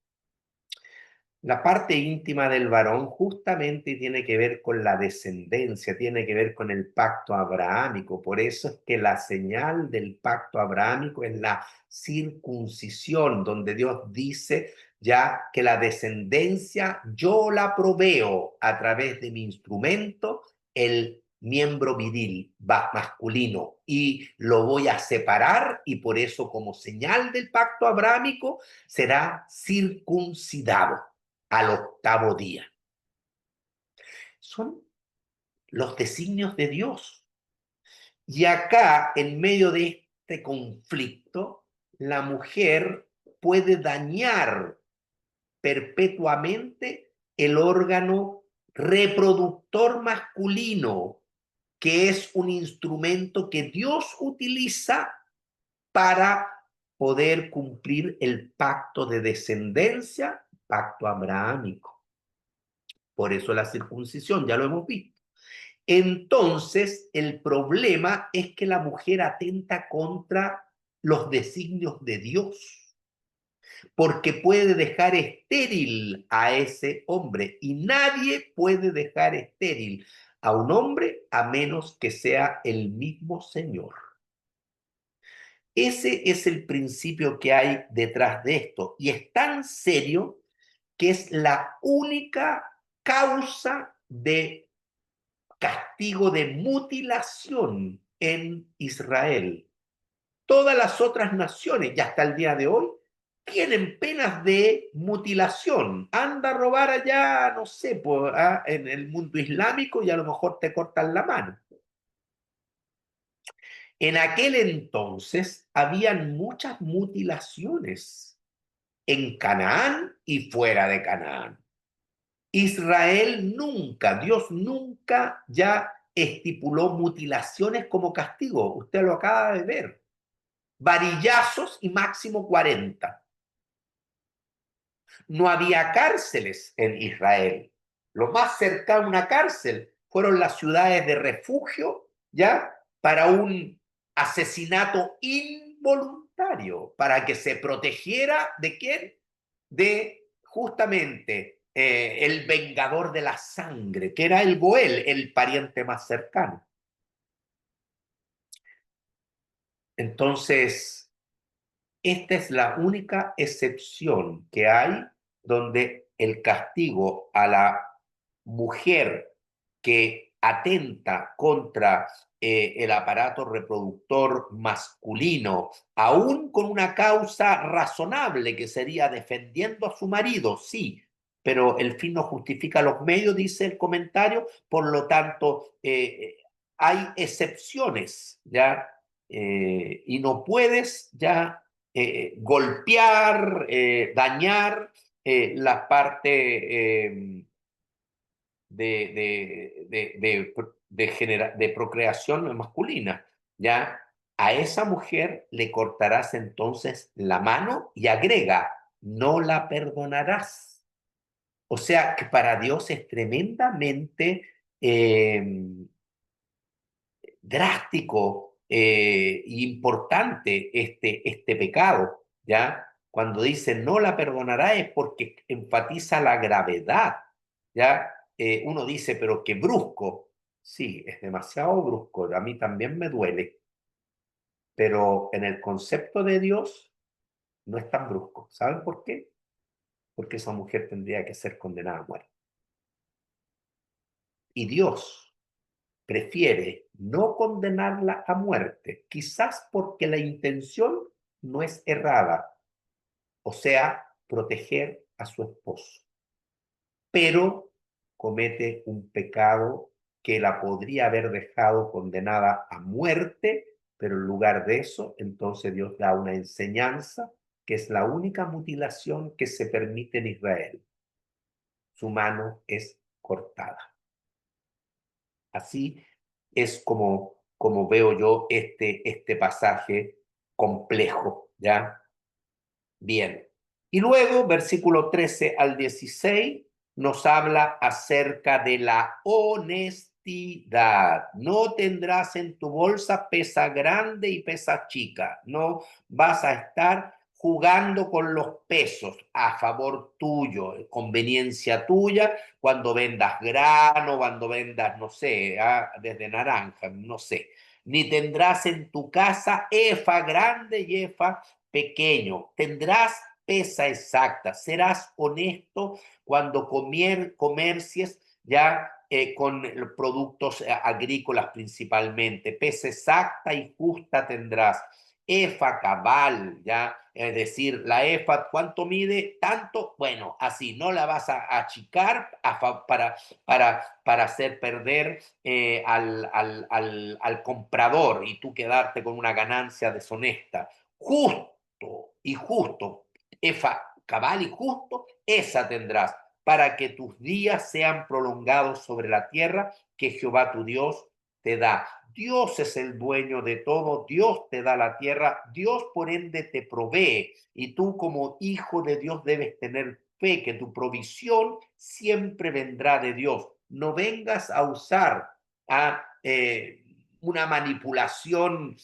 La parte íntima del varón justamente tiene que ver con la descendencia, tiene que ver con el pacto abrahámico. Por eso es que la señal del pacto abrahámico es la circuncisión, donde Dios dice ya que la descendencia yo la proveo a través de mi instrumento, el miembro viril masculino, y lo voy a separar, y por eso como señal del pacto abrahámico será circuncidado al octavo día. Son los designios de Dios. Y acá, en medio de este conflicto, la mujer puede dañar perpetuamente el órgano reproductor masculino, que es un instrumento que Dios utiliza para poder cumplir el pacto de descendencia, pacto abrahámico. Por eso la circuncisión, ya lo hemos visto. Entonces, el problema es que la mujer atenta contra los designios de Dios. porque puede dejar estéril a ese hombre y nadie puede dejar estéril a un hombre a menos que sea el mismo Señor. Ese es el principio que hay detrás de esto y es tan serio que es la única causa de castigo de mutilación en Israel. Todas las otras naciones, y hasta el día de hoy, tienen penas de mutilación. Anda a robar allá, no sé, en el mundo islámico y a lo mejor te cortan la mano. En aquel entonces habían muchas mutilaciones en Canaán y fuera de Canaán. Israel nunca, Dios nunca ya estipuló mutilaciones como castigo. Usted lo acaba de ver. Varillazos y máximo 40. No había cárceles en Israel. Lo más cercano a una cárcel fueron las ciudades de refugio, ¿ya? Para un asesinato involuntario, para que se protegiera de quién? De justamente el vengador de la sangre, que era el Goel, el pariente más cercano. Entonces, esta es la única excepción que hay donde el castigo a la mujer que atenta contra el aparato reproductor masculino, aún con una causa razonable que sería defendiendo a su marido, sí, pero el fin no justifica los medios, dice el comentario, por lo tanto, hay excepciones, ¿ya? Y no puedes ya golpear, dañar la parte de procreación masculina, ¿ya? A esa mujer le cortarás entonces la mano y agrega, no la perdonarás. O sea que para Dios es tremendamente drástico e importante este pecado, ¿ya? Cuando dice no la perdonará es porque enfatiza la gravedad, ¿ya? Uno dice, pero qué brusco. Sí, es demasiado brusco, a mí también me duele, pero en el concepto de Dios no es tan brusco. ¿Saben por qué? Porque esa mujer tendría que ser condenada a muerte. Y Dios prefiere no condenarla a muerte, quizás porque la intención no es errada, o sea, proteger a su esposo, pero comete un pecado que la podría haber dejado condenada a muerte, pero en lugar de eso, entonces Dios da una enseñanza que es la única mutilación que se permite en Israel. Su mano es cortada. Así es como veo yo este pasaje complejo, ¿ya? Bien. Y luego, versículo 13 al 16, nos habla acerca de la honestidad. No tendrás en tu bolsa pesa grande y pesa chica. No vas a estar jugando con los pesos a favor tuyo, conveniencia tuya, cuando vendas grano, cuando vendas, no sé, desde naranja, no sé. Ni tendrás en tu casa efa grande y efa pequeño, tendrás pesa exacta, serás honesto cuando comercies ya con productos agrícolas principalmente, pesa exacta y justa tendrás. EFA cabal, ¿ya? Es decir, la EFA, ¿cuánto mide? Tanto, bueno, así, no la vas a achicar para hacer perder al comprador y tú quedarte con una ganancia deshonesta. Justo y justo, efa, cabal y justo, esa tendrás, para que tus días sean prolongados sobre la tierra que Jehová tu Dios te da. Dios es el dueño de todo, Dios te da la tierra, Dios por ende te provee y tú como hijo de Dios debes tener fe que tu provisión siempre vendrá de Dios. No vengas a usar una manipulación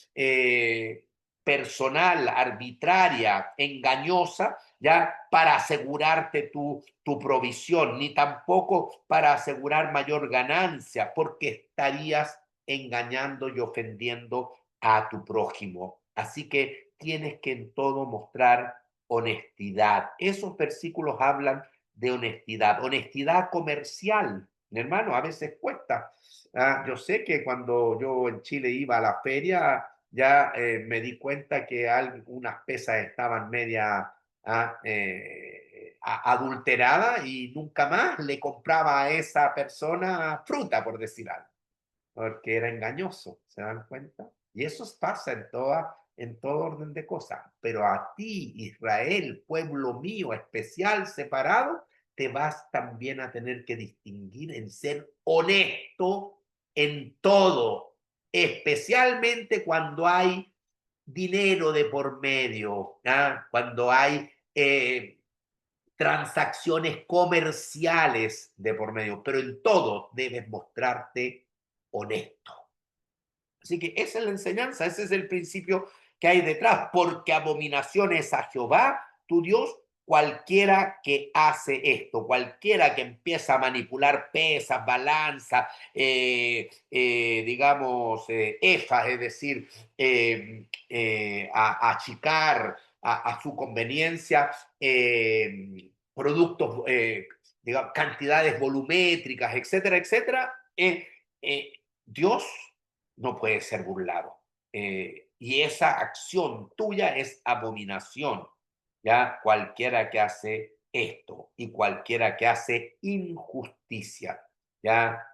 personal, arbitraria, engañosa, ya para asegurarte tu provisión, ni tampoco para asegurar mayor ganancia, porque estarías engañando y ofendiendo a tu prójimo. Así que tienes que en todo mostrar honestidad. Esos versículos hablan de honestidad, honestidad comercial. Mi hermano, a veces cuesta. Yo sé que cuando yo en Chile iba a la feria, ya me di cuenta que algunas pesas estaban media adulteradas y nunca más le compraba a esa persona fruta, por decir algo, porque era engañoso, ¿se dan cuenta? Y eso pasa en todo orden de cosas. Pero a ti, Israel, pueblo mío, especial, separado, te vas también a tener que distinguir en ser honesto en todo, especialmente cuando hay dinero de por medio, cuando hay transacciones comerciales de por medio, pero en todo debes mostrarte honesto. Así que esa es la enseñanza, ese es el principio que hay detrás, porque abominación es a Jehová, tu Dios, cualquiera que hace esto, cualquiera que empieza a manipular pesas, balanza, digamos, efas, es decir, a achicar a su conveniencia productos, digamos, cantidades volumétricas, etcétera, etcétera, Dios no puede ser burlado. Y esa acción tuya es abominación, ¿ya? Cualquiera que hace esto y cualquiera que hace injusticia, ¿ya?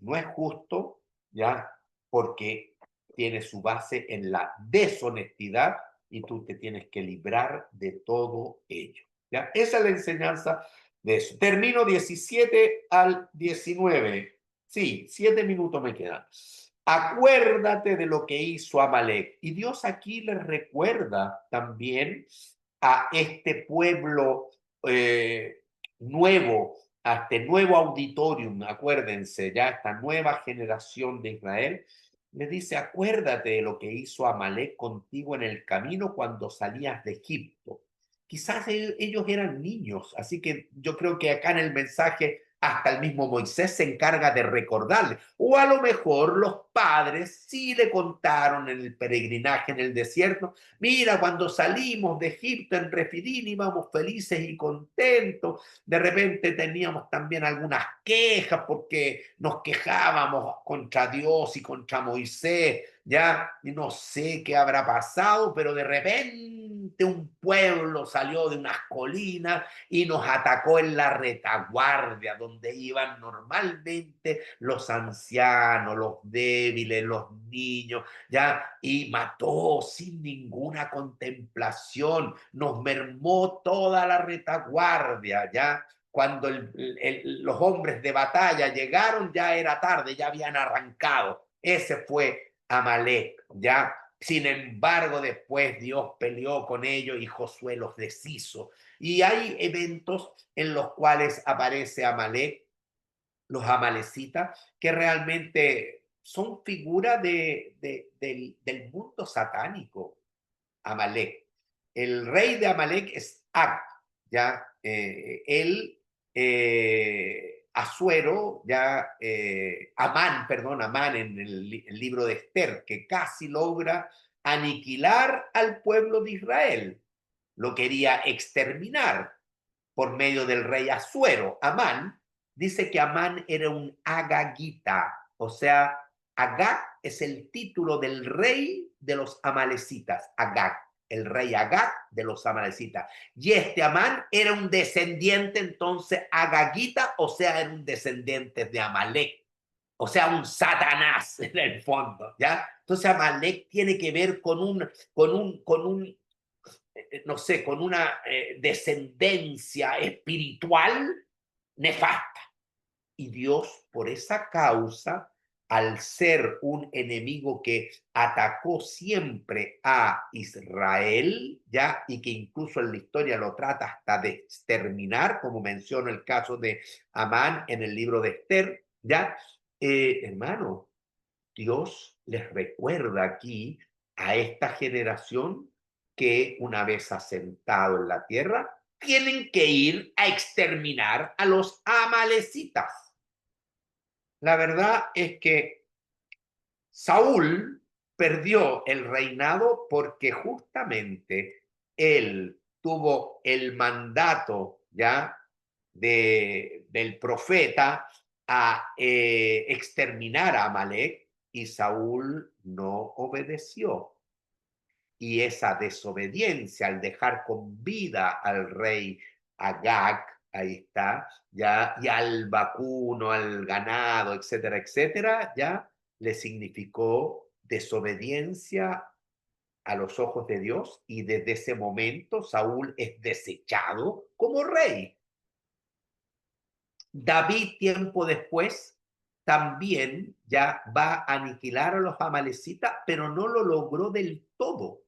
No es justo, ¿ya? Porque tiene su base en la deshonestidad y tú te tienes que librar de todo ello, ¿ya? Esa es la enseñanza de eso. Termino 17 al 19. Sí, 7 minutos me quedan. Acuérdate de lo que hizo Amalek. Y Dios aquí le recuerda también a este pueblo nuevo, a este nuevo auditorium, acuérdense, ya esta nueva generación de Israel, le dice, acuérdate de lo que hizo Amalek contigo en el camino cuando salías de Egipto. Quizás ellos eran niños, así que yo creo que acá en el mensaje hasta el mismo Moisés se encarga de recordarle. O a lo mejor los padres sí le contaron en el peregrinaje en el desierto, mira, cuando salimos de Egipto en Refidim íbamos felices y contentos, de repente teníamos también algunas quejas porque nos quejábamos contra Dios y contra Moisés, ya, y no sé qué habrá pasado, pero de repente un pueblo salió de unas colinas y nos atacó en la retaguardia, donde iban normalmente los ancianos, los débiles, los niños, ya, y mató sin ninguna contemplación, nos mermó toda la retaguardia, ya. Cuando los hombres de batalla llegaron, ya era tarde, ya habían arrancado. Ese fue Amalek, ya. Sin embargo, después Dios peleó con ellos y Josué los deshizo. Y hay eventos en los cuales aparece Amalek, los amalecitas, que realmente son figuras del mundo satánico. Amalek. El rey de Amalek es Ag, ya, él, Asuero, ya, Amán, perdón, Amán en el libro de Esther, que casi logra aniquilar al pueblo de Israel. Lo quería exterminar por medio del rey Asuero. Amán, dice que Amán era un agagita, o sea, Agag es el título del rey de los amalecitas, Agag, el rey Agag de los amalecitas. Y este Amán era un descendiente entonces agagita, o sea, era un descendiente de Amalek, o sea, un Satanás en el fondo, ¿ya? Entonces Amalek tiene que ver con un no sé, con una descendencia espiritual nefasta. Y Dios, por esa causa, al ser un enemigo que atacó siempre a Israel, ya, y que incluso en la historia lo trata hasta de exterminar, como menciona el caso de Amán en el libro de Esther, ya, hermano, Dios les recuerda aquí a esta generación que una vez asentado en la tierra, tienen que ir a exterminar a los amalecitas. La verdad es que Saúl perdió el reinado porque justamente él tuvo el mandato ya del profeta a exterminar a Amalek y Saúl no obedeció. Y esa desobediencia al dejar con vida al rey Agag, ahí está, ya, y al vacuno, al ganado, etcétera, etcétera, ya le significó desobediencia a los ojos de Dios y desde ese momento Saúl es desechado como rey. David, tiempo después, también ya va a aniquilar a los amalecitas, pero no lo logró del todo.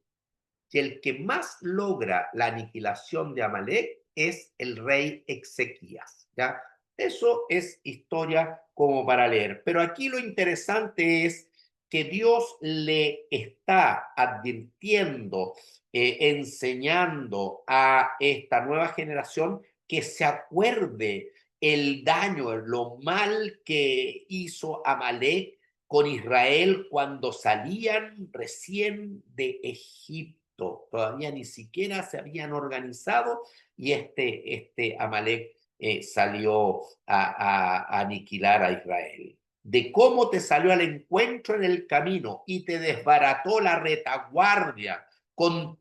Que el que más logra la aniquilación de Amalek es el rey Ezequías, ¿ya? Eso es historia como para leer. Pero aquí lo interesante es que Dios le está advirtiendo, enseñando a esta nueva generación que se acuerde el daño, lo mal que hizo Amalek con Israel cuando salían recién de Egipto. Todavía ni siquiera se habían organizado y este Amalek salió a aniquilar a Israel. De cómo te salió al encuentro en el camino y te desbarató la retaguardia con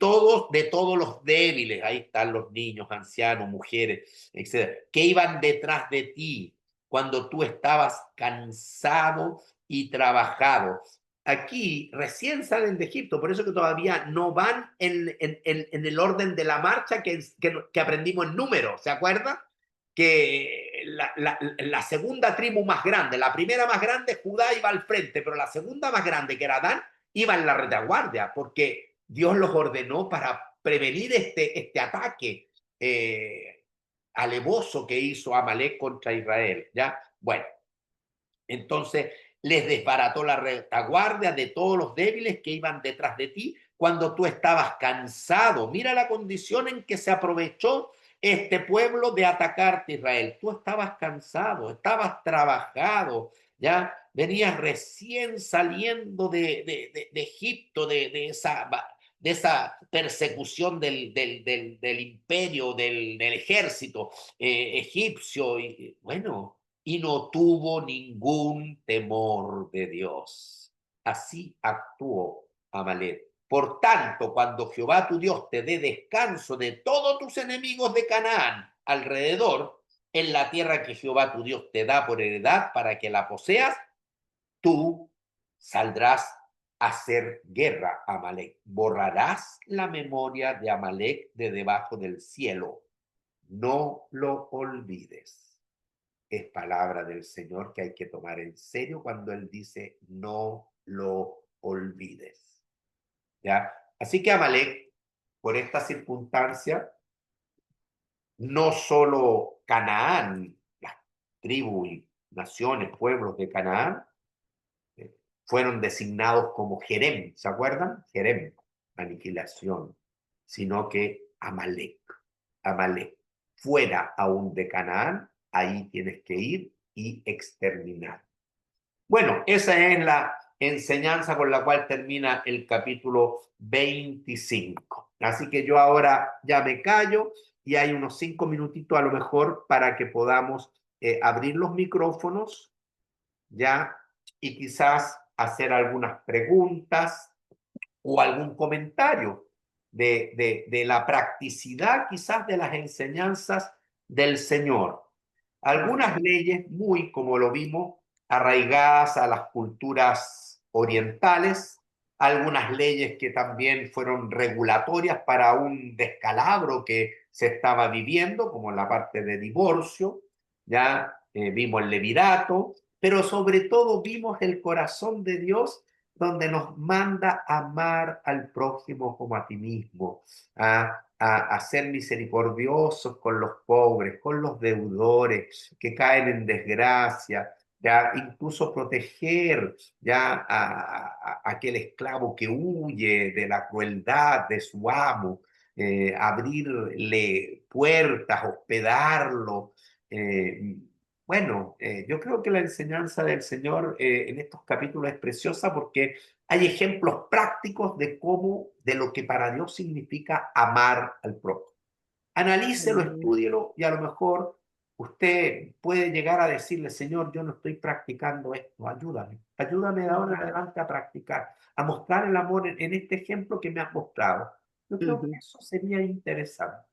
de todos los débiles, ahí están los niños, ancianos, mujeres, etcétera, que iban detrás de ti cuando tú estabas cansado y trabajado. Aquí recién salen de Egipto, por eso que todavía no van en el orden de la marcha que aprendimos en números, ¿se acuerda? Que la segunda tribu más grande, la primera más grande, Judá, iba al frente, pero la segunda más grande, que era Dan, iba en la retaguardia, porque Dios los ordenó para prevenir este ataque alevoso que hizo Amalek contra Israel, ¿ya? Bueno, entonces les desbarató la retaguardia de todos los débiles que iban detrás de ti cuando tú estabas cansado. Mira la condición en que se aprovechó este pueblo de atacarte, Israel. Tú estabas cansado, estabas trabajado, ya venías recién saliendo de Egipto, de esa persecución del imperio, del ejército egipcio. Y bueno, y no tuvo ningún temor de Dios. Así actuó Amalek. Por tanto, cuando Jehová tu Dios te dé descanso de todos tus enemigos de Canaán alrededor, en la tierra que Jehová tu Dios te da por heredad para que la poseas, tú saldrás a hacer guerra a Amalek. Borrarás la memoria de Amalek de debajo del cielo. No lo olvides. Es palabra del Señor que hay que tomar en serio cuando Él dice no lo olvides. ¿Ya? Así que Amalek, por esta circunstancia, no solo Canaán, las tribus y naciones, pueblos de Canaán, fueron designados como Jerem, ¿se acuerdan? Jerem, aniquilación, sino que Amalek, Amalek, fuera aún de Canaán, ahí tienes que ir y exterminar. Bueno, esa es la enseñanza con la cual termina el capítulo 25. Así que yo ahora ya me callo y hay unos 5 minutitos a lo mejor para que podamos abrir los micrófonos ya y quizás hacer algunas preguntas o algún comentario de la practicidad quizás de las enseñanzas del Señor. Algunas leyes muy, como lo vimos, arraigadas a las culturas orientales, algunas leyes que también fueron regulatorias para un descalabro que se estaba viviendo, como la parte de divorcio, ya vimos el levirato, pero sobre todo vimos el corazón de Dios donde nos manda a amar al prójimo como a ti mismo, a ser misericordiosos con los pobres, con los deudores que caen en desgracia, ya incluso proteger ya a aquel esclavo que huye de la crueldad de su amo, abrirle puertas, hospedarlo. Bueno, yo creo que la enseñanza del Señor en estos capítulos es preciosa porque hay ejemplos prácticos de cómo, de lo que para Dios significa amar al prójimo. Analícelo, Amén. estúdielo y a lo mejor usted puede llegar a decirle, Señor, yo no estoy practicando esto, ayúdame, ayúdame de ahora en Ujú, adelante a practicar, a mostrar el amor en este ejemplo que me has mostrado. Yo creo que ujú. eso sería interesante.